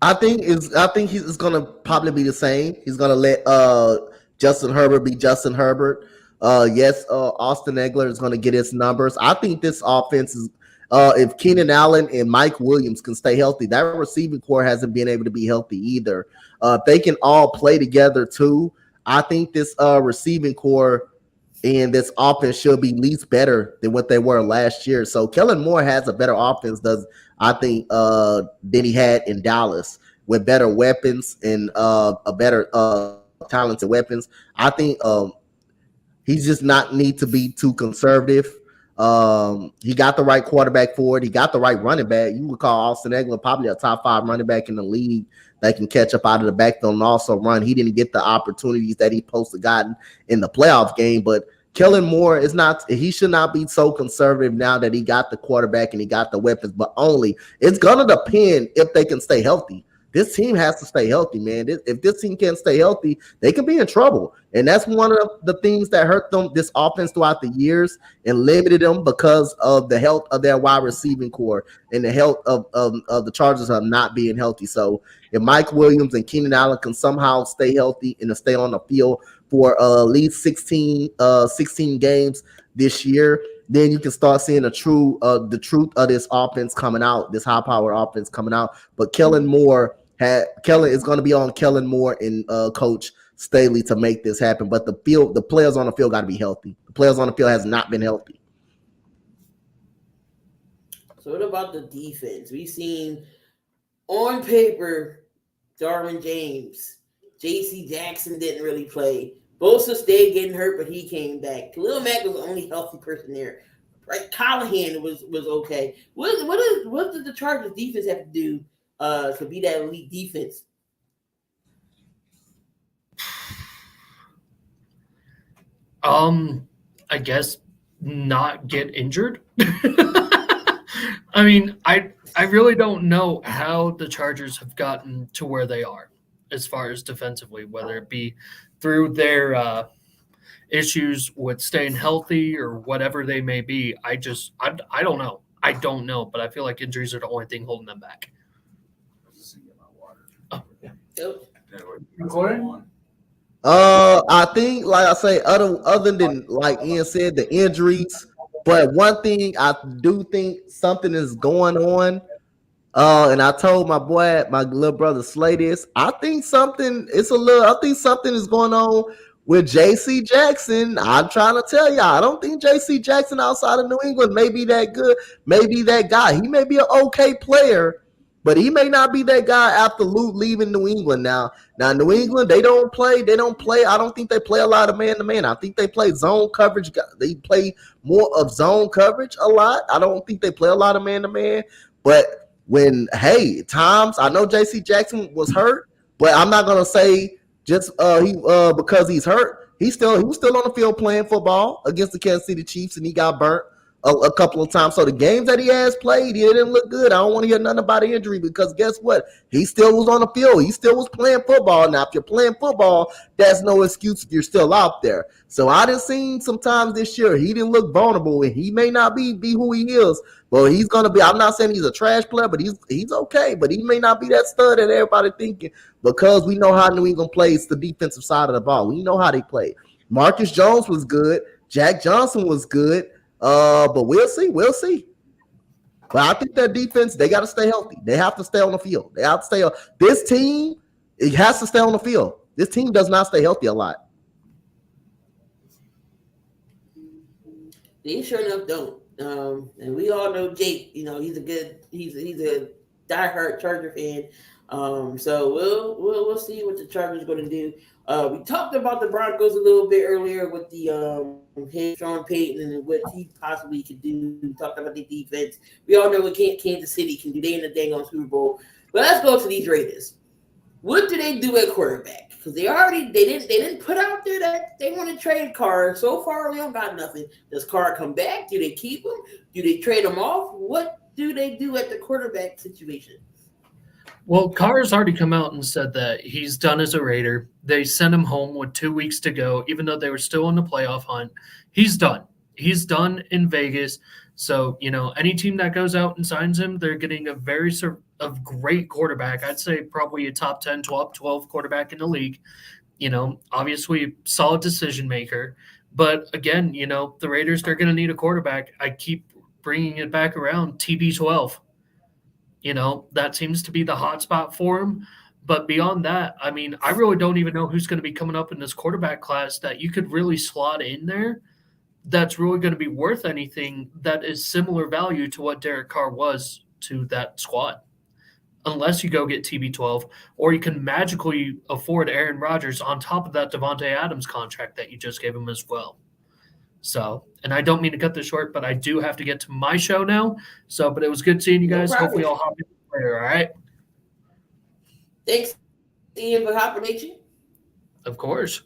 I think he's going to probably be the same. He's going to let Justin Herbert be Justin Herbert. Yes, Austin Eckler is going to get his numbers. I think this offense is if Keenan Allen and Mike Williams can stay healthy, that receiving core hasn't been able to be healthy either. If they can all play together too, I think this receiving core and this offense should be at least better than what they were last year. So Kellen Moore has a better offense, than he had in Dallas with better weapons and a better talented weapons. I think he just not need to be too conservative. He got the right quarterback for it. He got the right running back. You would call Austin Eckler probably a top 5 running back in the league that can catch up out of the backfield and also run. He didn't get the opportunities that he supposed to gotten in the playoff game, but Kellen Moore is not. He should not be so conservative now that he got the quarterback and he got the weapons. But only it's gonna depend if they can stay healthy. This team has to stay healthy, man. If this team can't stay healthy, they can be in trouble. And that's one of the things that hurt them, this offense throughout the years and limited them because of the health of their wide receiving core and the health of the Chargers of not being healthy. So if Mike Williams and Keenan Allen can somehow stay healthy and stay on the field for at least 16 games this year, then you can start seeing the truth of this offense coming out, this high-powered offense coming out. But Kellen is going to be on Kellen Moore and Coach Staley to make this happen. But the players on the field got to be healthy. The players on the field has not been healthy. So what about the defense? We've seen on paper Darwin James, J.C. Jackson didn't really play. Bosa stayed getting hurt, but he came back. Khalil Mack was the only healthy person there. Right, Callahan was okay. What did the Chargers defense have to do to be that elite defense? I guess not get injured. I mean, I really don't know how the Chargers have gotten to where they are as far as defensively, whether it be through their issues with staying healthy or whatever they may be. I don't know. I don't know, but I feel like injuries are the only thing holding them back. Oh, yeah. Recording? I think, like I say, other than like Ian said, the injuries. But one thing I do think something is going on. And I told my little brother Slay this. I think something is going on with J.C. Jackson. I'm trying to tell y'all, I don't think J.C. Jackson outside of New England may be that good, maybe that guy. He may be an okay player, but he may not be that guy after Luke leaving New England. Now New England, they don't play. I don't think they play a lot of man-to-man. I think they play zone coverage. They play more of zone coverage a lot. I don't think they play a lot of man-to-man. But times, I know J.C. Jackson was hurt, but I'm not gonna say just because he's hurt. He was still on the field playing football against the Kansas City Chiefs, and he got burnt a couple of times. So the games that he has played, he didn't look good. I don't want to hear nothing about an injury because guess what? He still was on the field. He still was playing football. Now, if you're playing football, that's no excuse if you're still out there. So I done seen sometimes this year he didn't look vulnerable, and he may not be who he is. But he's gonna be. I'm not saying he's a trash player, but he's okay. But he may not be that stud that everybody thinking because we know how New England plays the defensive side of the ball. We know how they play. Marcus Jones was good. Jack Johnson was good. But we'll see. We'll see. But I think that defense, they got to stay healthy. They have to stay on the field. They have to stay. This team, it has to stay on the field. This team does not stay healthy a lot. They sure enough don't. And we all know Jake. You know, he's a diehard Charger fan. So we'll see what the Chargers are going to do. We talked about the Broncos a little bit earlier with the head Sean Payton and what he possibly could do. We talked about the defense. We all know what Kansas City can do. They in the dang on Super Bowl. But let's go to these Raiders. What do they do at quarterback? Because they didn't put out there that they want to trade Carr. So far, we don't got nothing. Does Carr come back? Do they keep him? Do they trade him off? What do they do at the quarterback situation? Well, Carr's already come out and said that he's done as a Raider. They sent him home with 2 weeks to go, even though they were still in the playoff hunt. He's done. He's done in Vegas. So, you know, any team that goes out and signs him, they're getting a great quarterback. I'd say probably a top 10, 12 quarterback in the league. You know, obviously solid decision maker. But again, you know, the Raiders, they're going to need a quarterback. I keep bringing it back around, TB12. You know, that seems to be the hot spot for him. But beyond that, I mean, I really don't even know who's going to be coming up in this quarterback class that you could really slot in there that's really going to be worth anything that is similar value to what Derek Carr was to that squad. Unless you go get TB12, or you can magically afford Aaron Rodgers on top of that Devontae Adams contract that you just gave him as well. So, and I don't mean to cut this short, but I do have to get to my show now. So, but it was good seeing you guys. No problem. Hopefully I'll hop in later, all right? Thanks, Ian, for hopping at you. Of course.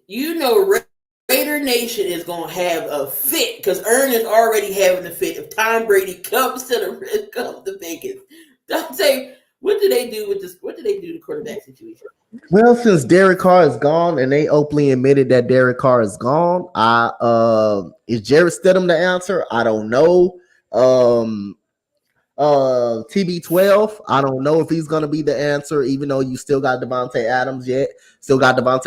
You know, Raider Nation is going to have a fit because Ern is already having a fit if Tom Brady comes to Vegas. Dante, what do they do with this? What do they do to the quarterback situation? Well, since Derek Carr is gone and they openly admitted that Derek Carr is gone, is Jarrett Stidham the answer? I don't know. TB12, I don't know if he's going to be the answer, even though you still got Devontae Adams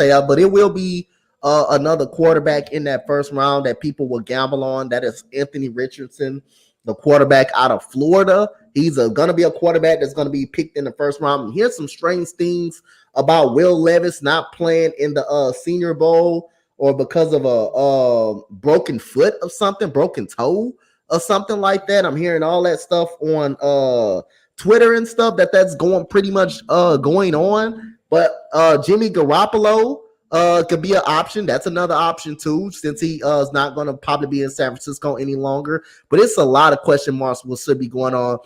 out, but it will be another quarterback in that first round that people will gamble on. That is Anthony Richardson, the quarterback out of Florida. He's going to be a quarterback that's going to be picked in the first round. And here's some strange things about Will Levis not playing in the Senior Bowl, or because of a broken foot or something, broken toe or something like that. I'm hearing all that stuff on Twitter and stuff that's going pretty much going on. But Jimmy Garoppolo could be an option. That's another option too, since he is not going to probably be in San Francisco any longer. But it's a lot of question marks what should be going on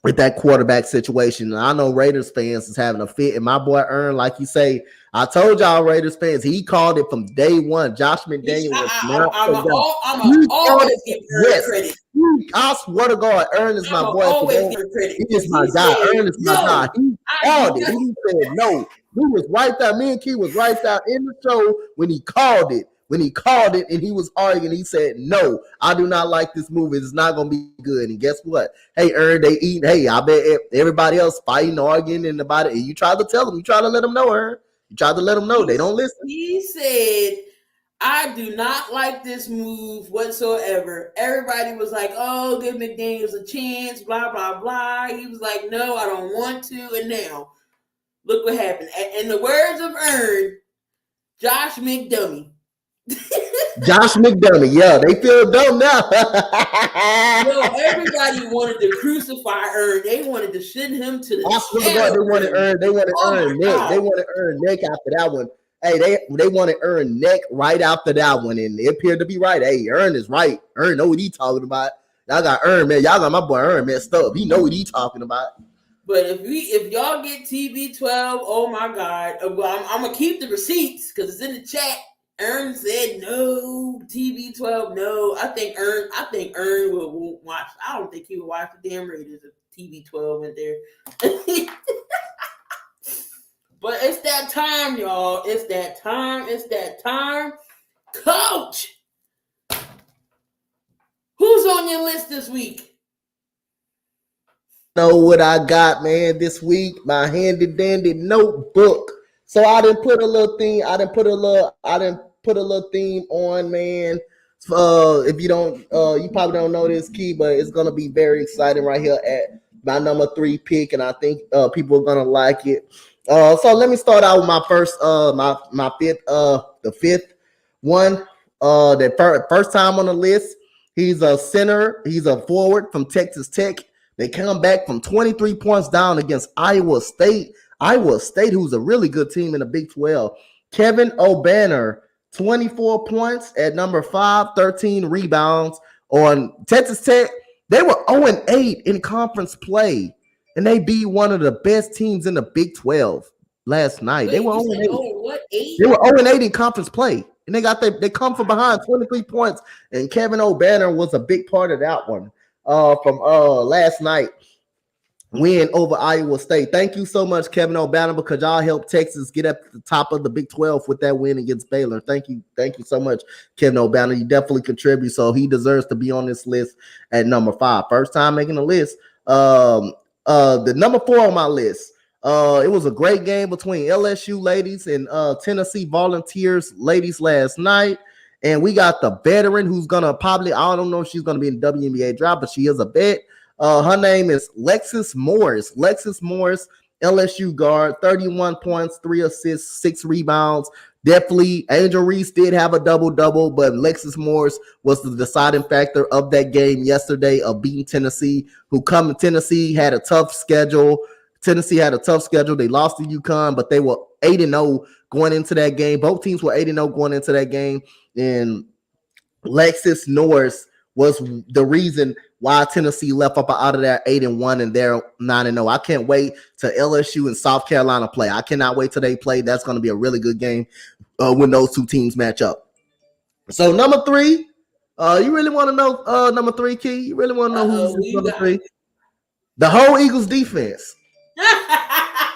with that quarterback situation. And I know Raiders fans is having a fit. And my boy Ern, like you say, I told y'all Raiders fans, he called it from day one. Josh McDaniel was I'm always giving Ern credit. I swear to God, Ern is my boy. He is my guy. Ern is my guy. He called it. He said no. We was right there. Me and Key was right there in the show when he called it. And he was arguing, he said, no, I do not like this movie. It's not going to be good. And guess what? Hey, Ern, they eat. Hey, I bet everybody else fighting, arguing and about it. And you try to tell them. You try to let them know, Ern. You try to let them know. They don't listen. He said, I do not like this move whatsoever. Everybody was like, oh, give McDaniels a chance, blah, blah, blah. He was like, no, I don't want to. And now, look what happened. In the words of Ern, Josh McDummy. Josh McDummy, yeah, they feel dumb now. Everybody wanted to crucify Ern. They wanted to send him to the. I swear to God, they wanted Ern. They wanted Ern neck. They wanted Ern neck after that one. Hey, they wanted Ern neck right after that one, and it appeared to be right. Hey, Ern is right. Ern know what he talking about. Y'all got Ern, man. Y'all got my boy Ern messed up. He know what he talking about. But if y'all get TB12, oh my God, I'm gonna keep the receipts because it's in the chat. Ern said no, TB12, no. I think Ern will watch. I don't think he would watch the damn Raiders if TB12 went there. But it's that time, y'all. It's that time. Coach, who's on your list this week? Know what I got, man, this week? My handy dandy notebook. So I didn't put a little thing. I didn't put a little theme on, man. If you don't, you probably don't know this, Key, but it's gonna be very exciting right here at my number 3 pick, and I think people are gonna like it. So let me start out with my first, my fifth, the fifth one. The first time on the list. He's a center. He's a forward from Texas Tech. They come back from 23 points down against Iowa State. Iowa State, who's a really good team in the Big 12. Kevin O'Banner, 24 points at number 5, 13 rebounds on Texas Tech. They were 0-8 in conference play, and they beat one of the best teams in the Big 12 last night. They were 0-8. They were 0-8 in conference play, and they come from behind 23 points, and Kevin O'Banner was a big part of that one from last night. Win over Iowa State. Thank you so much, Kevin O'Banner, because y'all helped Texas get up to the top of the Big 12 with that win against Baylor. Thank you so much, Kevin O'Banner. You definitely contribute, so he deserves to be on this list at number 5. First time making the list. The number 4 on my list. It was a great game between LSU ladies and Tennessee Volunteers ladies last night. And we got the veteran who's gonna probably, I don't know if she's gonna be in the WNBA draft, but she is a vet. Her name is Lexis Morris. Lexis Morris, LSU guard, 31 points, 3 assists, 6 rebounds. Definitely, Angel Reese did have a double-double, but Lexis Morris was the deciding factor of that game yesterday of beating Tennessee, Tennessee had a tough schedule. They lost to UConn, but they were 8-0 going into that game. Both teams were 8-0 going into that game, and Lexis Norris was the reason why Tennessee left up out of that 8-1 and they're 9-0. I can't wait till LSU and South Carolina play. I cannot wait till they play. That's going to be a really good game when those two teams match up. So number 3, you really want to know number 3, Key? You really want to know who's number 3? The whole Eagles defense.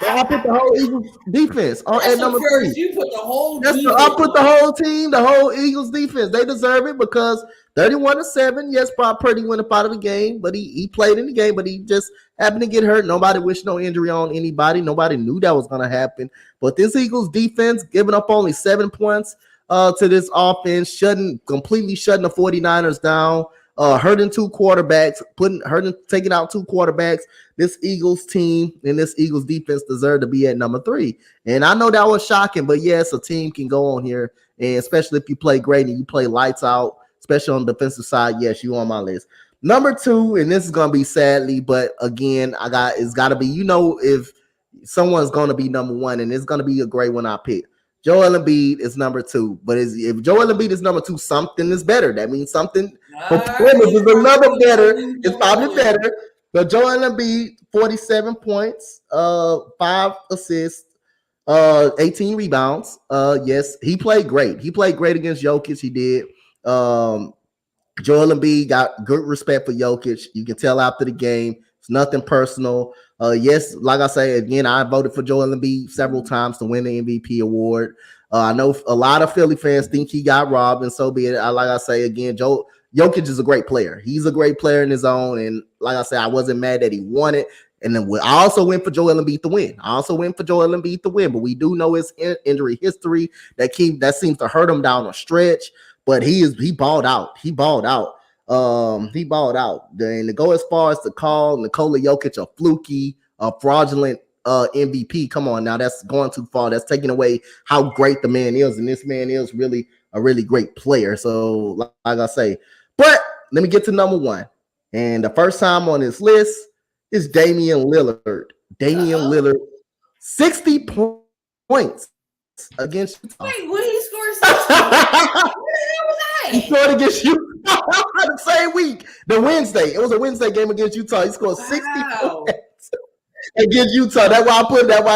I put the whole Eagles defense at number 3. You put the whole defense. I put the whole team, the whole Eagles defense. They deserve it because 31-7. Yes, Brock Purdy went up out of the game, but he played in the game, but he just happened to get hurt. Nobody wished no injury on anybody. Nobody knew that was going to happen. But this Eagles defense giving up only 7 points to this offense, completely shutting the 49ers down. Hurting 2 quarterbacks, taking out 2 quarterbacks. This Eagles team and this Eagles defense deserve to be at number 3. And I know that was shocking, but yes, a team can go on here, and especially if you play great and you play lights out, especially on the defensive side. Yes, you on my list. Number 2, and this is gonna be sadly, but again, it's gotta be, if someone's gonna be number 1, and it's gonna be a great one I pick. Joel Embiid is number 2, but if Joel Embiid is number 2, something is better. That means something performance is another better. It's probably better. But Joel Embiid, 47 points, 5 assists, 18 rebounds. Yes, he played great. He played great against Jokic. He did. Joel Embiid got good respect for Jokic. You can tell after the game. It's nothing personal. Yes, like I say again, I voted for Joel Embiid several times to win the MVP award. I know a lot of Philly fans think he got robbed, and so be it. Like I say again, Jokic is a great player. He's a great player in his own, and like I said, I wasn't mad that he won it. And then I also went for Joel Embiid to win. But we do know his injury history that seems to hurt him down a stretch. But he balled out. He balled out. And to go as far as to call Nikola Jokic a fluky, fraudulent MVP, come on now, that's going too far. That's taking away how great the man is, and this man is really a really great player. So, like I say, but let me get to number 1, and the first time on this list is Damian Lillard. Damian Lillard, 60 points against Utah. Wait, what did he score? 60? Where the hell was I? He scored against Utah the same week. It was a Wednesday game against Utah. He scored 60 points against Utah. That's why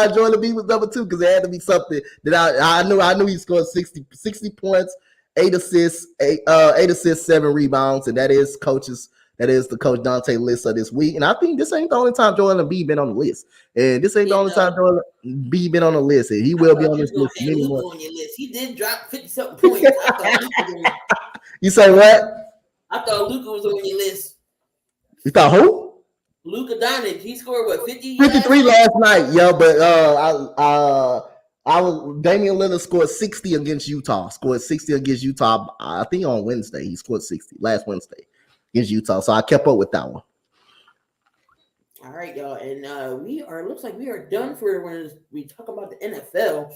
Joel Embiid was number 2, because it had to be something that I knew he scored 60 points, 8 assists, 7 rebounds, and that is the coach Dante list of this week. And I think this ain't the only time Joel Embiid been on the list. And this ain't the only time Joel Embiid been on the list. And he will be on this list many more. On your list. He did drop 50-something points. You say what? I thought Luka was on your list. You thought who? Luka Doncic. He scored what, 50? 53 last night, yo. But Damian Lillard scored 60 against Utah. I think on Wednesday. He scored 60 last Wednesday against Utah. So I kept up with that one. All right, y'all. And looks like we are done for when we talk about the NFL.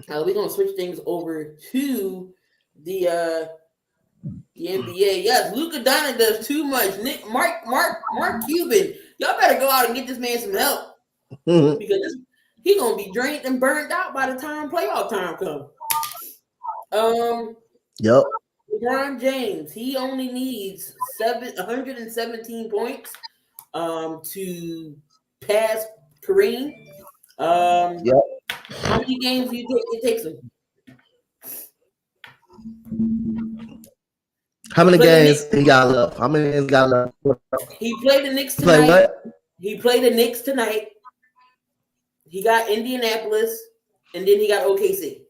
We're gonna switch things over to the NBA. Yes, Luka Doncic does too much. Mark Cuban, y'all better go out and get this man some help because he's gonna be drained and burned out by the time playoff time comes. Yep. LeBron James, he only needs 117 points to pass Kareem. Yep. How many games do you think it takes him? How many games he got left? How many games he got left? He played the Knicks tonight. He played the Knicks tonight. He got Indianapolis, and then he got OKC.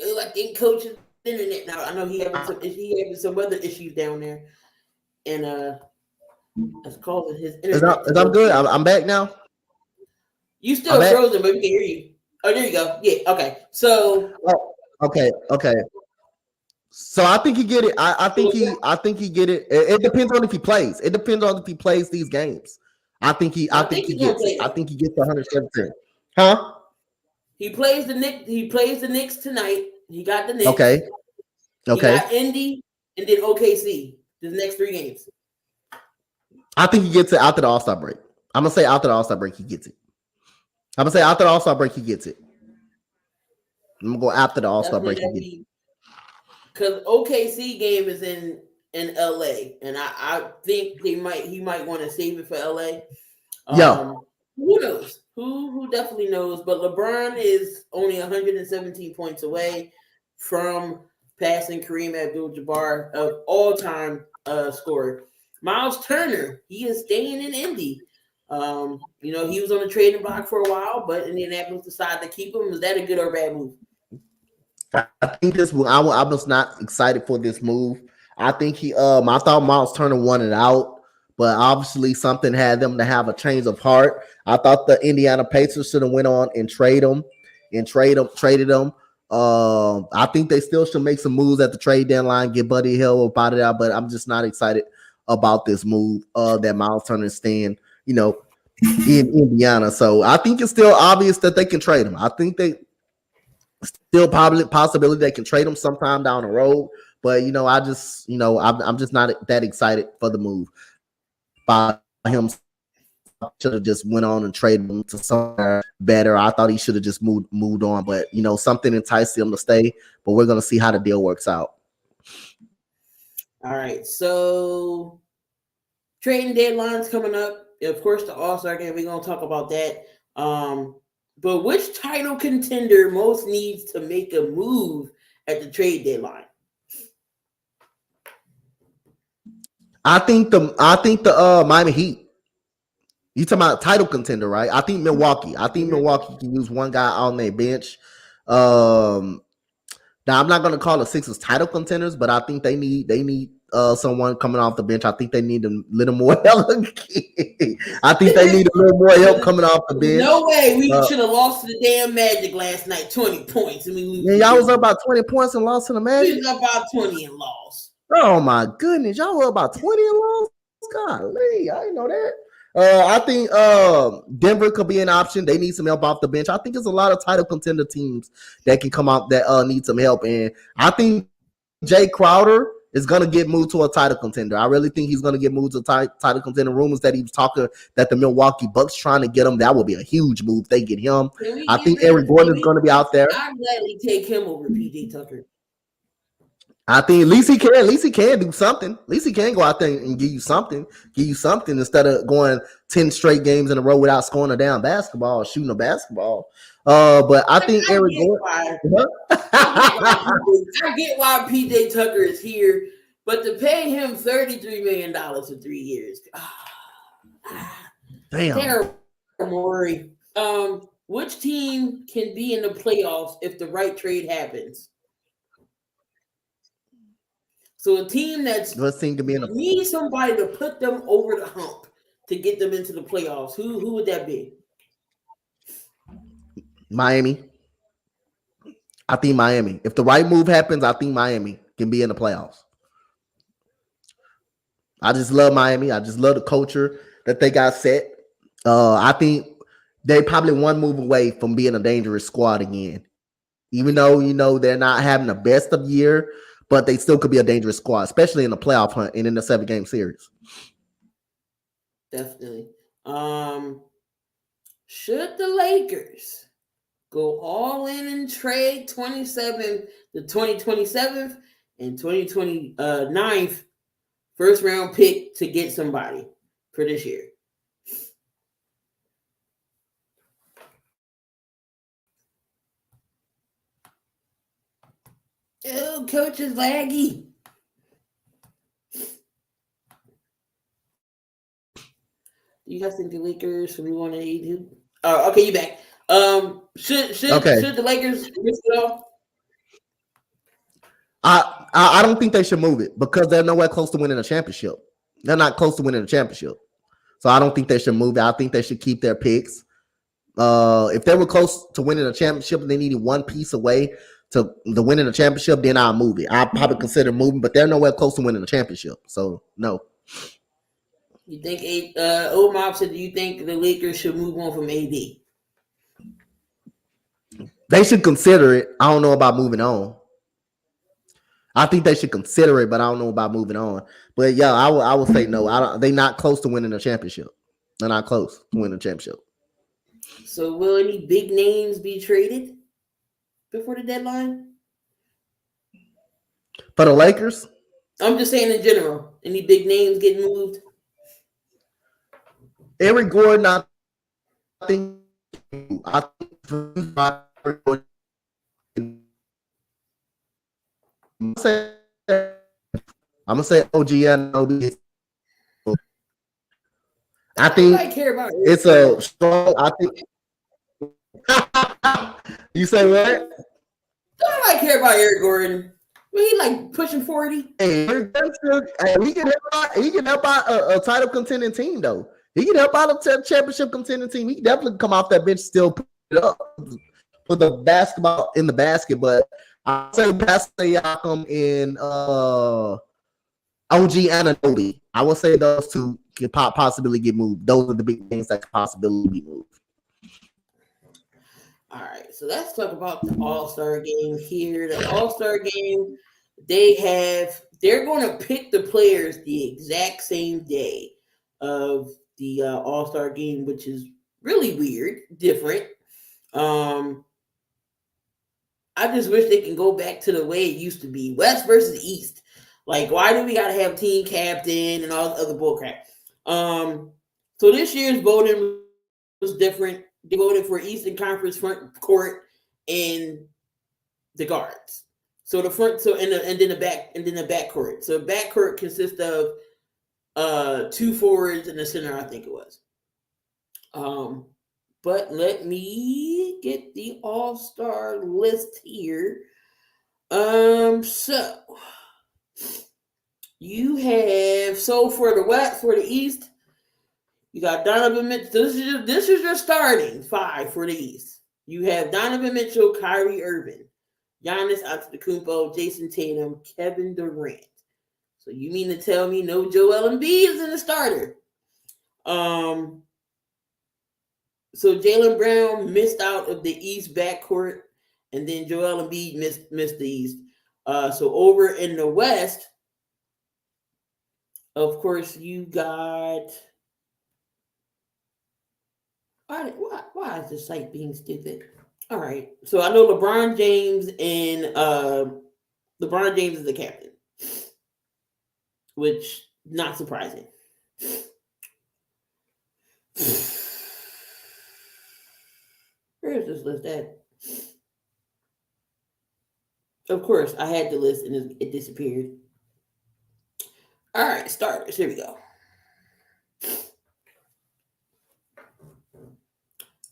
I think coach's internet now. I know he having some other issues down there, and it's causing his internet. Is that good? I'm back now. You still frozen, but we can hear you. Oh, there you go. Yeah. Okay. So. Okay. So I think he get it. I think he get it. It depends on if he plays. It depends on if he plays these games. I think he gets it. I think he gets 117. Huh? He plays the Knicks tonight. He got the Knicks. Okay. He got Indy and then OKC. The next 3 games. I think he gets it after the All-Star break. I'm gonna say after the All-Star break he gets it. I'm gonna go after the All-Star break. Because OKC game is in LA, and I think he might want to save it for LA. Who knows? Who definitely knows? But LeBron is only 117 points away from passing Kareem Abdul-Jabbar of all-time scorer. Miles Turner, he is staying in Indy. He was on the trading block for a while, but Indianapolis decided to keep him. Was that a good or bad move? I think this move. I was not excited for this move. I think I thought Miles Turner wanted out, but obviously something had them to have a change of heart. I thought the Indiana Pacers should have went on and traded him. I think they still should make some moves at the trade deadline, get Buddy Hield up out of there, but I'm just not excited about this move that Miles Turner is staying, in Indiana. So I think it's still obvious that they can trade him. I think they still probably possibility they can trade him sometime down the road. But I'm just not that excited for the move by him. Should have just went on and traded him to somewhere better. I thought he should have just moved on, but something enticed him to stay. But we're gonna see how the deal works out. All right, so trading deadline's coming up. Of course, the All-Star game. We're gonna talk about that. But which title contender most needs to make a move at the trade deadline? I think the Miami Heat. You talking about title contender, right? I think Milwaukee. Milwaukee can use one guy on their bench. Now I'm not going to call the Sixers title contenders, but I think they need someone coming off the bench. I think they need a little more help. I think they need a little more help coming off the bench. No way. We should have lost to the damn Magic last night, 20 points. Y'all was up about 20 points and lost to the Magic? We was up about 20 and lost. Oh, my goodness. Y'all were about 20 and lost? Golly, I didn't know that. I think Denver could be an option. They need some help off the bench. I think there's a lot of title contender teams that can come out that need some help. And I think Jay Crowder is going to get moved to a title contender. I really think he's going to get moved to a title contender. Rumors that he was talking that the Milwaukee Bucks trying to get him. That would be a huge move if they get him. I think Eric Gordon is going to be out there. I'd gladly take him over PJ Tucker. I think at least he can do something. At least he can go out there and give you something instead of going 10 straight games in a row without scoring a damn basketball or shooting a basketball. But I think Eric Gordon. I get why PJ Tucker is here, but to pay him $33 million for 3 years. Damn. Terrible, Maury. Which team can be in the playoffs if the right trade happens? So a team needs somebody to put them over the hump to get them into the playoffs. Who would that be? Miami. I think Miami. If the right move happens, I think Miami can be in the playoffs. I just love Miami. I just love the culture that they got set. I think they probably one move away from being a dangerous squad again. Even though, they're not having the best of year, but they still could be a dangerous squad, especially in the playoff hunt and in the 7-game series. Definitely. Should the Lakers go all in and trade the 2027th and 2029th first round pick to get somebody for this year? Ew, coach is laggy. You guys think the Lakers should move on to 82? Oh, okay, you back. Should the Lakers risk it all? I don't think they should move it because they're nowhere close to winning a championship. They're not close to winning a championship. So I don't think they should move it. I think they should keep their picks. If they were close to winning a championship and they needed one piece away to the winning a championship, then I'll move it. I'll probably consider moving, but they're nowhere close to winning a championship. So no. You think Old Mob said, do you think the Lakers should move on from AD? They should consider it. I don't know about moving on. I think they should consider it, but I don't know about moving on. But yeah, I would say no. They're not close to winning a championship. They're not close to winning a championship. So will any big names be traded before the deadline? For the Lakers? I'm just saying in general. Any big names getting moved? Eric Gordon, I think I'm gonna say OG and OB. I think it's a strong. I think you say what? Nobody care about Eric Gordon. He like pushing 40. Hey, he can help out a title contending team though. He can help out a championship contending team. He can definitely come off that bench, still put it up, put the basketball in the basket. But I say Pastor Siakam and OG Anunoby. I will say those two could possibly get moved. Those are the big things that could possibly be moved. All right, so let's talk about the All-Star game here. The All-Star game, they're going to pick the players the exact same day of the All-Star game, which is really weird, different. I just wish they can go back to the way it used to be, West versus East. Like, why do we got to have team captain and all the other bullcrap? So this year's voting was different. They voted for Eastern Conference front court and the guards. So the front, and then the back court. So back court consists of 2 forwards and a center, I think it was. But let me get the All-Star list here. So you have for the East, you got Donovan Mitchell. This is your starting 5 for the East. You have Donovan Mitchell, Kyrie Irving, Giannis Antetokounmpo, Jason Tatum, Kevin Durant. So you mean to tell me no Joel Embiid is in the starter? So Jaylen Brown missed out of the East backcourt, and then Joel Embiid missed the East. So over in the West, of course, you got. Why is this site being stupid? All right, so I know LeBron James is the captain, which not surprising. Where is this list at? Of course, I had the list and it disappeared. All right, starters. Here we go.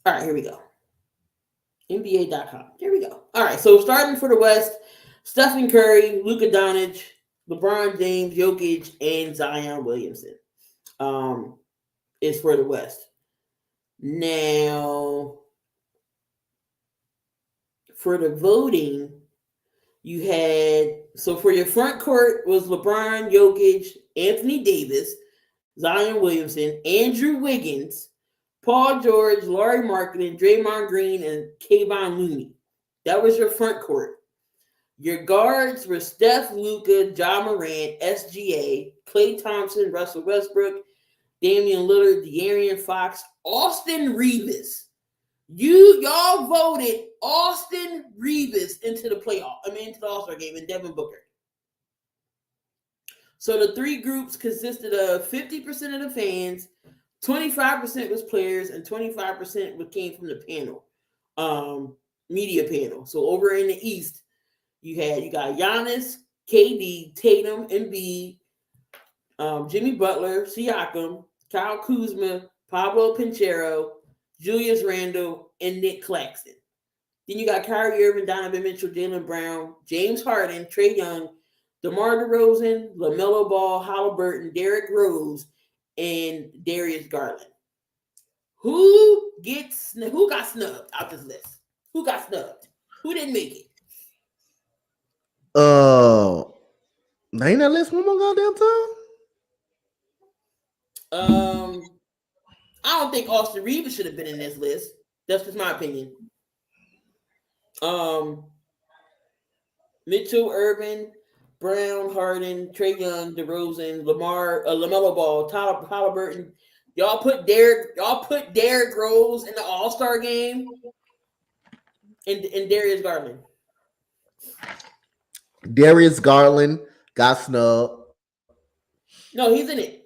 All right, here we go. NBA.com. Here we go. All right, so starting for the West, Stephen Curry, Luka Doncic, LeBron James, Jokic, and Zion Williamson is for the West. Now, for the voting, you had for your front court was LeBron, Jokic, Anthony Davis, Zion Williamson, Andrew Wiggins, Paul George, Laurie Marketing, Draymond Green, and Kayvon Looney. That was your front court. Your guards were Steph, Luka, Ja Morant, SGA, Klay Thompson, Russell Westbrook, Damian Lillard, De'Aaron Fox, Austin Reeves. Y'all voted Austin Reeves into the into the All-Star game, and Devin Booker. So the three groups consisted of 50% of the fans, 25% was players, and 25% came from the panel, media panel. So over in the East, you got Giannis, KD, Tatum, Embiid, Jimmy Butler, Siakam, Kyle Kuzma, Pablo Pincheiro, Julius Randle, and Nick Claxton. Then you got Kyrie Irving, Donovan Mitchell, Jaylen Brown, James Harden, Trae Young, DeMar DeRozan, LaMelo Ball, Halliburton, Derrick Rose, and Darius Garland. Who got snubbed out this list? Who got snubbed? Who didn't make it? Ain't that list one more goddamn time? I don't think Austin Reeves should have been in this list. That's just my opinion. Mitchell, Irvin, Brown, Harden, Trae Young, DeRozan, LaMelo Ball, Tyler Halliburton. Y'all put Derrick Rose in the All-Star game, and Darius Garland. Darius Garland got snubbed. No, he's in it.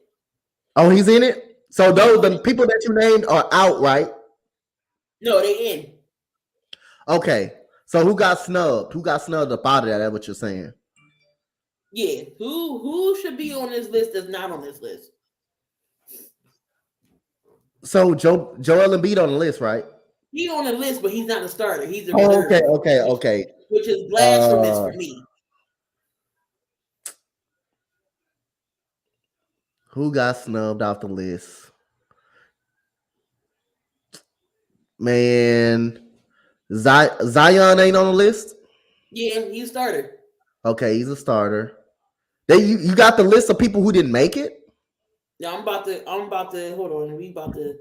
Oh, he's in it? So the people that you named are out, right? No, they in. Okay. So who got snubbed? Who got snubbed up out of that? That's what you're saying. Yeah. Who should be on this list that's not on this list? So Joel Embiid on the list, right? He's on the list, but he's not a starter. He's a reserve. Okay. Which is blasphemous for me. Who got snubbed off the list? Man, Zion ain't on the list. Yeah, he's a starter. Okay, he's a starter. You got the list of people who didn't make it? Yeah, I'm about to hold on. We about to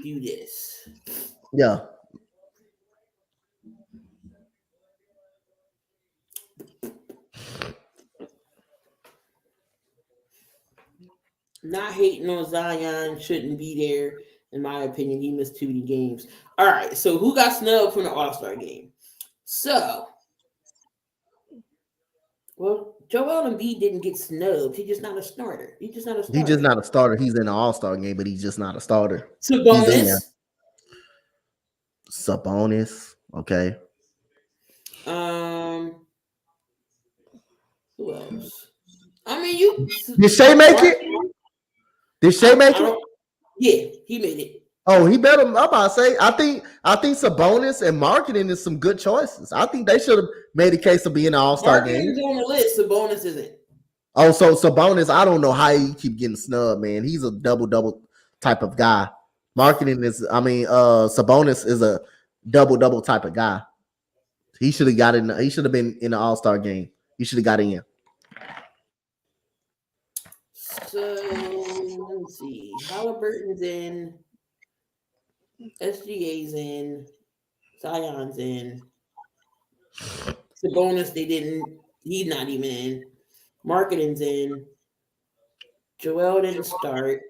do this. Yeah. Not hating on Zion, shouldn't be there. In my opinion, he missed 2 games. All right, so who got snubbed from the All-Star game? So, well, Joel Embiid didn't get snubbed. He's just not a starter. He's just not a starter. He's in the All-Star game, but he's just not a starter. Sabonis. Okay. Who else? I mean, did Shea make it? Did Shea make it? Yeah, he made it. Oh, he better. I'm about to say. I think Sabonis and Marketing is some good choices. I think they should have made a case of being an All-Star game. Marketing's on the list. Sabonis isn't. Oh, so Sabonis, I don't know how he keep getting snubbed, man. He's a double type of guy. Sabonis is a double type of guy. He should have got in. He should have been in the All-Star game. He should have got in. So let's see. Halliburton's in. SGA's in. Zion's in. Sabonis, he's not even in. Marketing's in. Joel didn't start,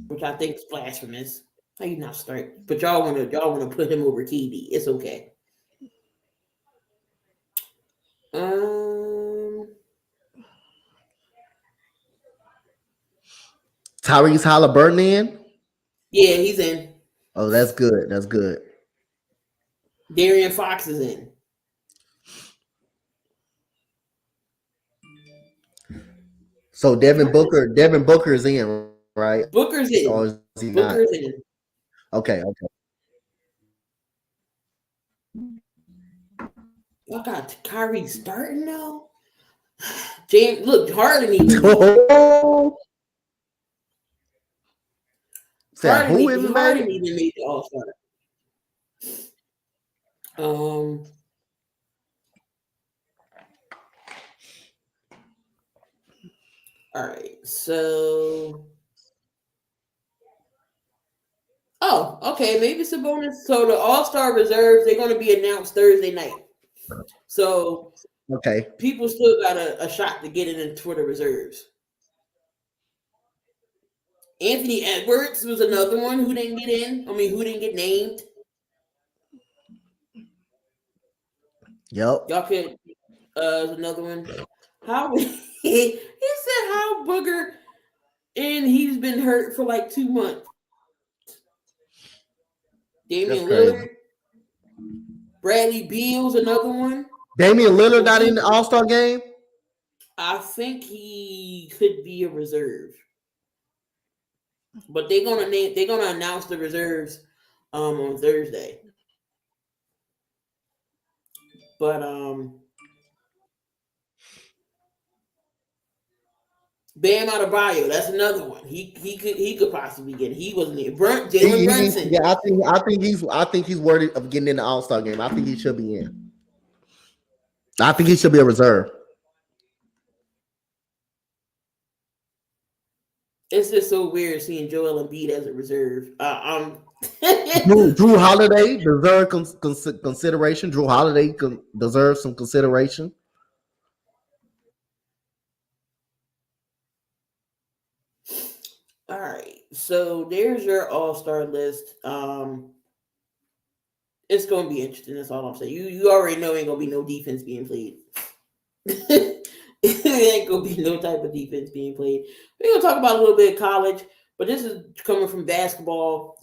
which I think is blasphemous. How you not start? But y'all want to put him over KD. It's okay. Tyrese Halliburton in? Yeah, he's in. Oh, that's good. De'Aaron Fox is in. So Devin Booker is in, right? Booker's in. Or is he Booker's not? in. Okay. I got Kyrie starting now. James, look, Harden even. Harden even made the All-Star. All right, so okay, maybe it's a bonus. So the All-Star reserves, they're going to be announced Thursday night. So Okay. people still got a shot to get into the reserves. Anthony Edwards was another one who didn't get in. I mean, who didn't get named. Yep. Y'all could another one. How he said how Booger, and he's been hurt for like 2 months. Damian Lillard, Bradley Beal's another one. Damian Lillard not in the All-Star game? I think he could be a reserve. But they're gonna announce the reserves on Thursday. But Bam Adebayo, that's another one. He could possibly get it. He wasn't there. Jalen Brunson. Yeah, I think he's worthy of getting in the All-Star game. I think he should be in. I think he should be a reserve. It's just so weird seeing Joel Embiid as a reserve. Drew Holiday deserves consideration. Drew Holiday deserves some consideration. All right, so there's your All-Star list. It's gonna be interesting. That's all I'm saying. You already know ain't gonna be no defense being played. Ain't gonna be no type of defense being played. We're gonna talk about a little bit of college, but this is coming from basketball,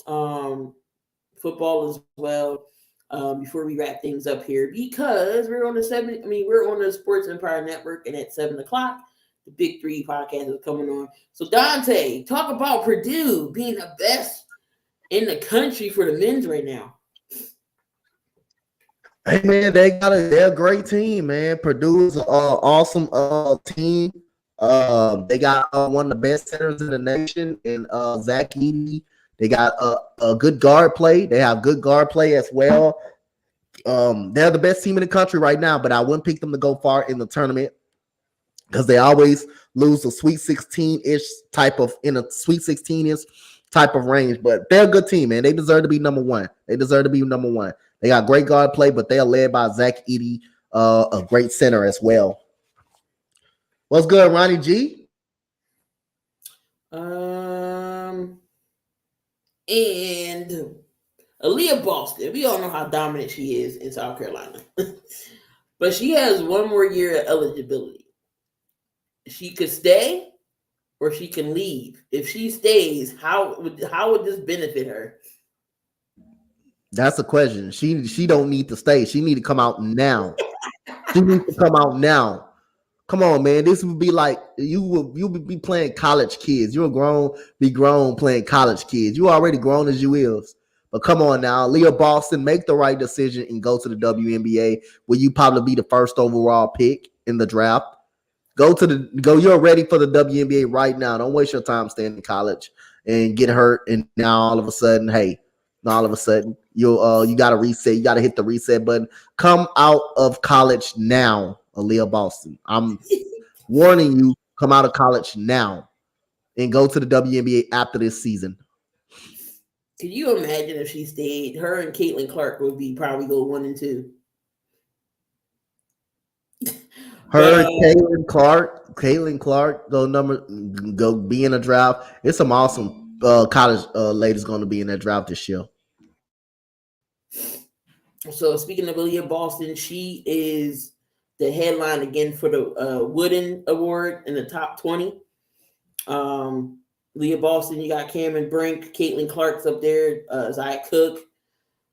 football as well. Before we wrap things up here, because we're on the Sports Empire Network, and at 7:00, the Big Three podcast is coming on. So Dante, talk about Purdue being the best in the country for the men's right now. Hey man, they're a great team, man. Purdue is an awesome team. They got one of the best centers in the nation in Zach Edey. They got a good guard play. They have good guard play as well. They're the best team in the country right now, but I wouldn't pick them to go far in the tournament because they always lose a Sweet 16-ish type of range. But they're a good team, man. They deserve to be number one. They got great guard play, but they are led by Zach Edey, a great center as well. What's good, Ronnie G? And Aaliyah Boston. We all know how dominant she is in South Carolina. But she has one more year of eligibility. She could stay or she can leave. If she stays, how would this benefit her? That's the question. She don't need to stay. She need to come out now. She needs to come out now. Come on, man. This would be like you would be playing college kids. You'll be grown playing college kids. You already grown as you is. But come on now, Leah Boston, make the right decision and go to the WNBA, where you probably be the first overall pick in the draft. You're ready for the WNBA right now. Don't waste your time staying in college and get hurt. And now all of a sudden, you got to reset. You got to hit the reset button. Come out of college now, Aaliyah Boston. I'm warning you, come out of college now and go to the WNBA after this season. Can you imagine if she stayed? Her and Caitlin Clark would be probably go 1 and 2. Caitlin Clark, go be in a draft. It's some awesome college ladies going to be in that draft this year. So speaking of Aaliyah Boston, she is the headline again for the Wooden Award in the top 20. Leah Boston, you got Cameron Brink, Caitlin Clark's up there, Zia Cook.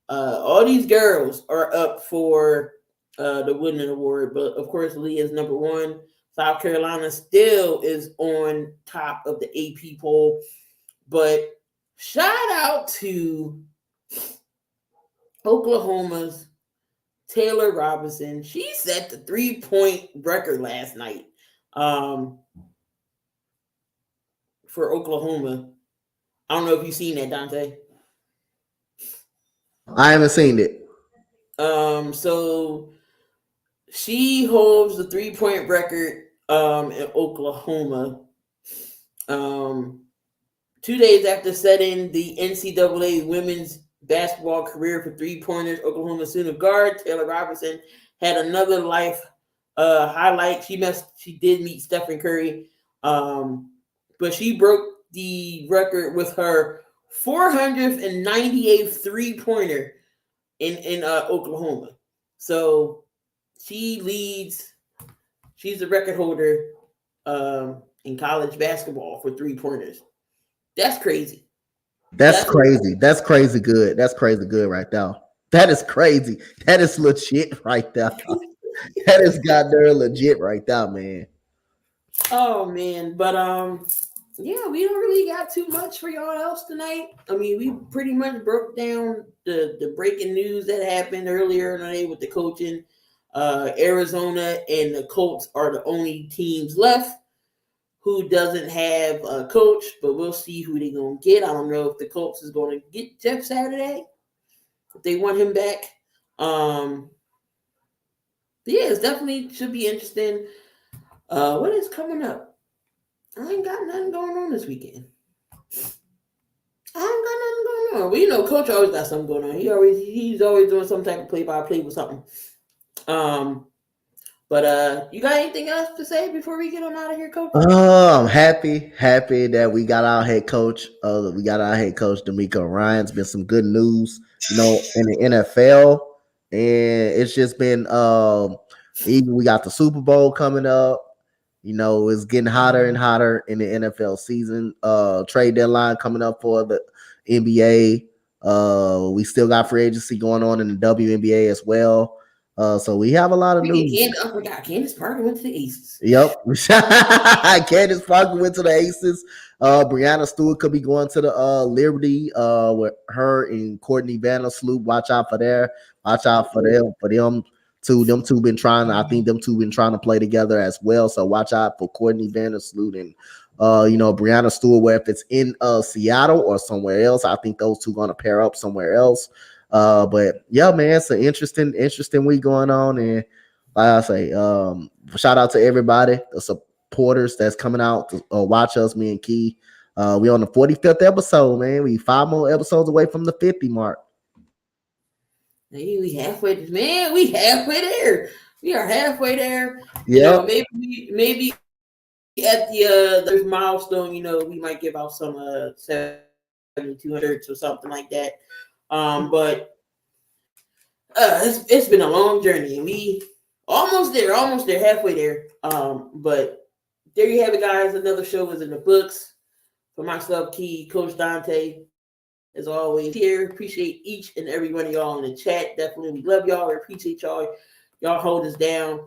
All these girls are up for the Wooden Award, but of course, Leah is number 1. South Carolina still is on top of the AP poll, but shout out to Oklahoma's Taylor Robinson. She set the 3-point record last night for Oklahoma. I don't know if you've seen that, Dante. I haven't seen it. So she holds the 3-point record in Oklahoma. 2 days after setting the NCAA women's basketball career for 3-pointers, Oklahoma Sooner guard Taylor Robinson had another life highlight. She did meet Stephen Curry, but she broke the record with her 498th 3-pointer in Oklahoma. So she's the record holder in college basketball for 3-pointers. That's crazy. That's crazy. That's crazy good. That's crazy good right there. That is crazy. That is legit right there. That is goddamn legit right there, man. Oh man, but yeah, we don't really got too much for y'all else tonight. I mean, we pretty much broke down the breaking news that happened earlier today with the coaching. Arizona and the Colts are the only teams left who doesn't have a coach, but we'll see who they're going to get. I don't know if the Colts is going to get Jeff Saturday, if they want him back. Yeah, it definitely should be interesting. What is coming up? I ain't got nothing going on this weekend. Well, you know, Coach always got something going on. He's always doing some type of play-by-play with something. But you got anything else to say before we get on out of here, Coach? I'm happy that we got our head coach. We got our head coach, D'Amico Ryan's been some good news, in the NFL, and it's just been even we got the Super Bowl coming up. It's getting hotter and hotter in the NFL season. Trade deadline coming up for the NBA. We still got free agency going on in the WNBA as well. So we have a lot of news. I forgot Candace Parker went to the Aces. Yep. Candace Parker went to the Aces. Brianna Stewart could be going to the Liberty with her and Courtney Vandersloot. Watch out for there. Watch out for them. Them two been trying. I think them two been trying to play together as well. So watch out for Courtney Vandersloot and Brianna Stewart. Where if it's in Seattle or somewhere else, I think those two gonna pair up somewhere else. But yeah, man, it's an interesting week going on, and like I say, shout out to everybody, the supporters that's coming out to watch us. Me and Key, we on the 45th episode, man. We 5 more episodes away from the 50 mark. Hey, we halfway, man. We halfway there. We are halfway there. Yeah, maybe at the there's milestone. We might give out some 7,200 or something like that. But it's been a long journey, and we almost there, halfway there. But there you have it, guys. Another show is in the books. For myself, Key, Coach Dante, as always, here. Appreciate each and every one of y'all in the chat. Definitely, we love y'all. We appreciate y'all. Y'all hold us down.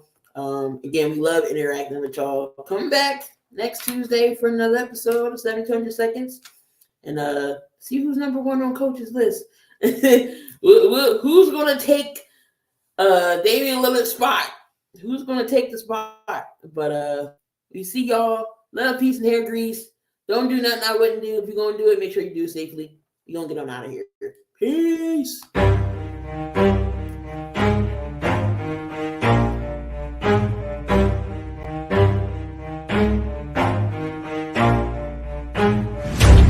Again, we love interacting with y'all. Come back next Tuesday for another episode of 700 Seconds, and see who's number one on Coach's list. Who's going to take Damian Lillard's spot? Who's going to take the spot? But we see y'all. Love, peace, and hair grease. Don't do nothing I wouldn't do. If you're going to do it, make sure you do it safely. We're going to get on out of here. Peace.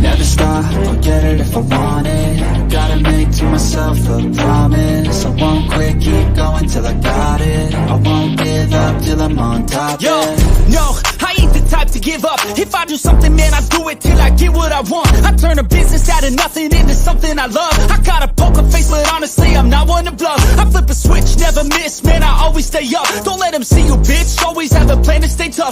Never stop, I'll get it if I want it. Gotta make to myself a promise. I won't quit, keep going till I got it. I won't give up till I'm on top. Yo, no, I ain't the type to give up. If I do something, man, I do it till I get what I want. I turn a business out of nothing into something I love. I got a poker face, but honestly, I'm not one to bluff. I flip a switch, never miss, man, I always stay up. Don't let them see you, bitch, always have a plan to stay tough.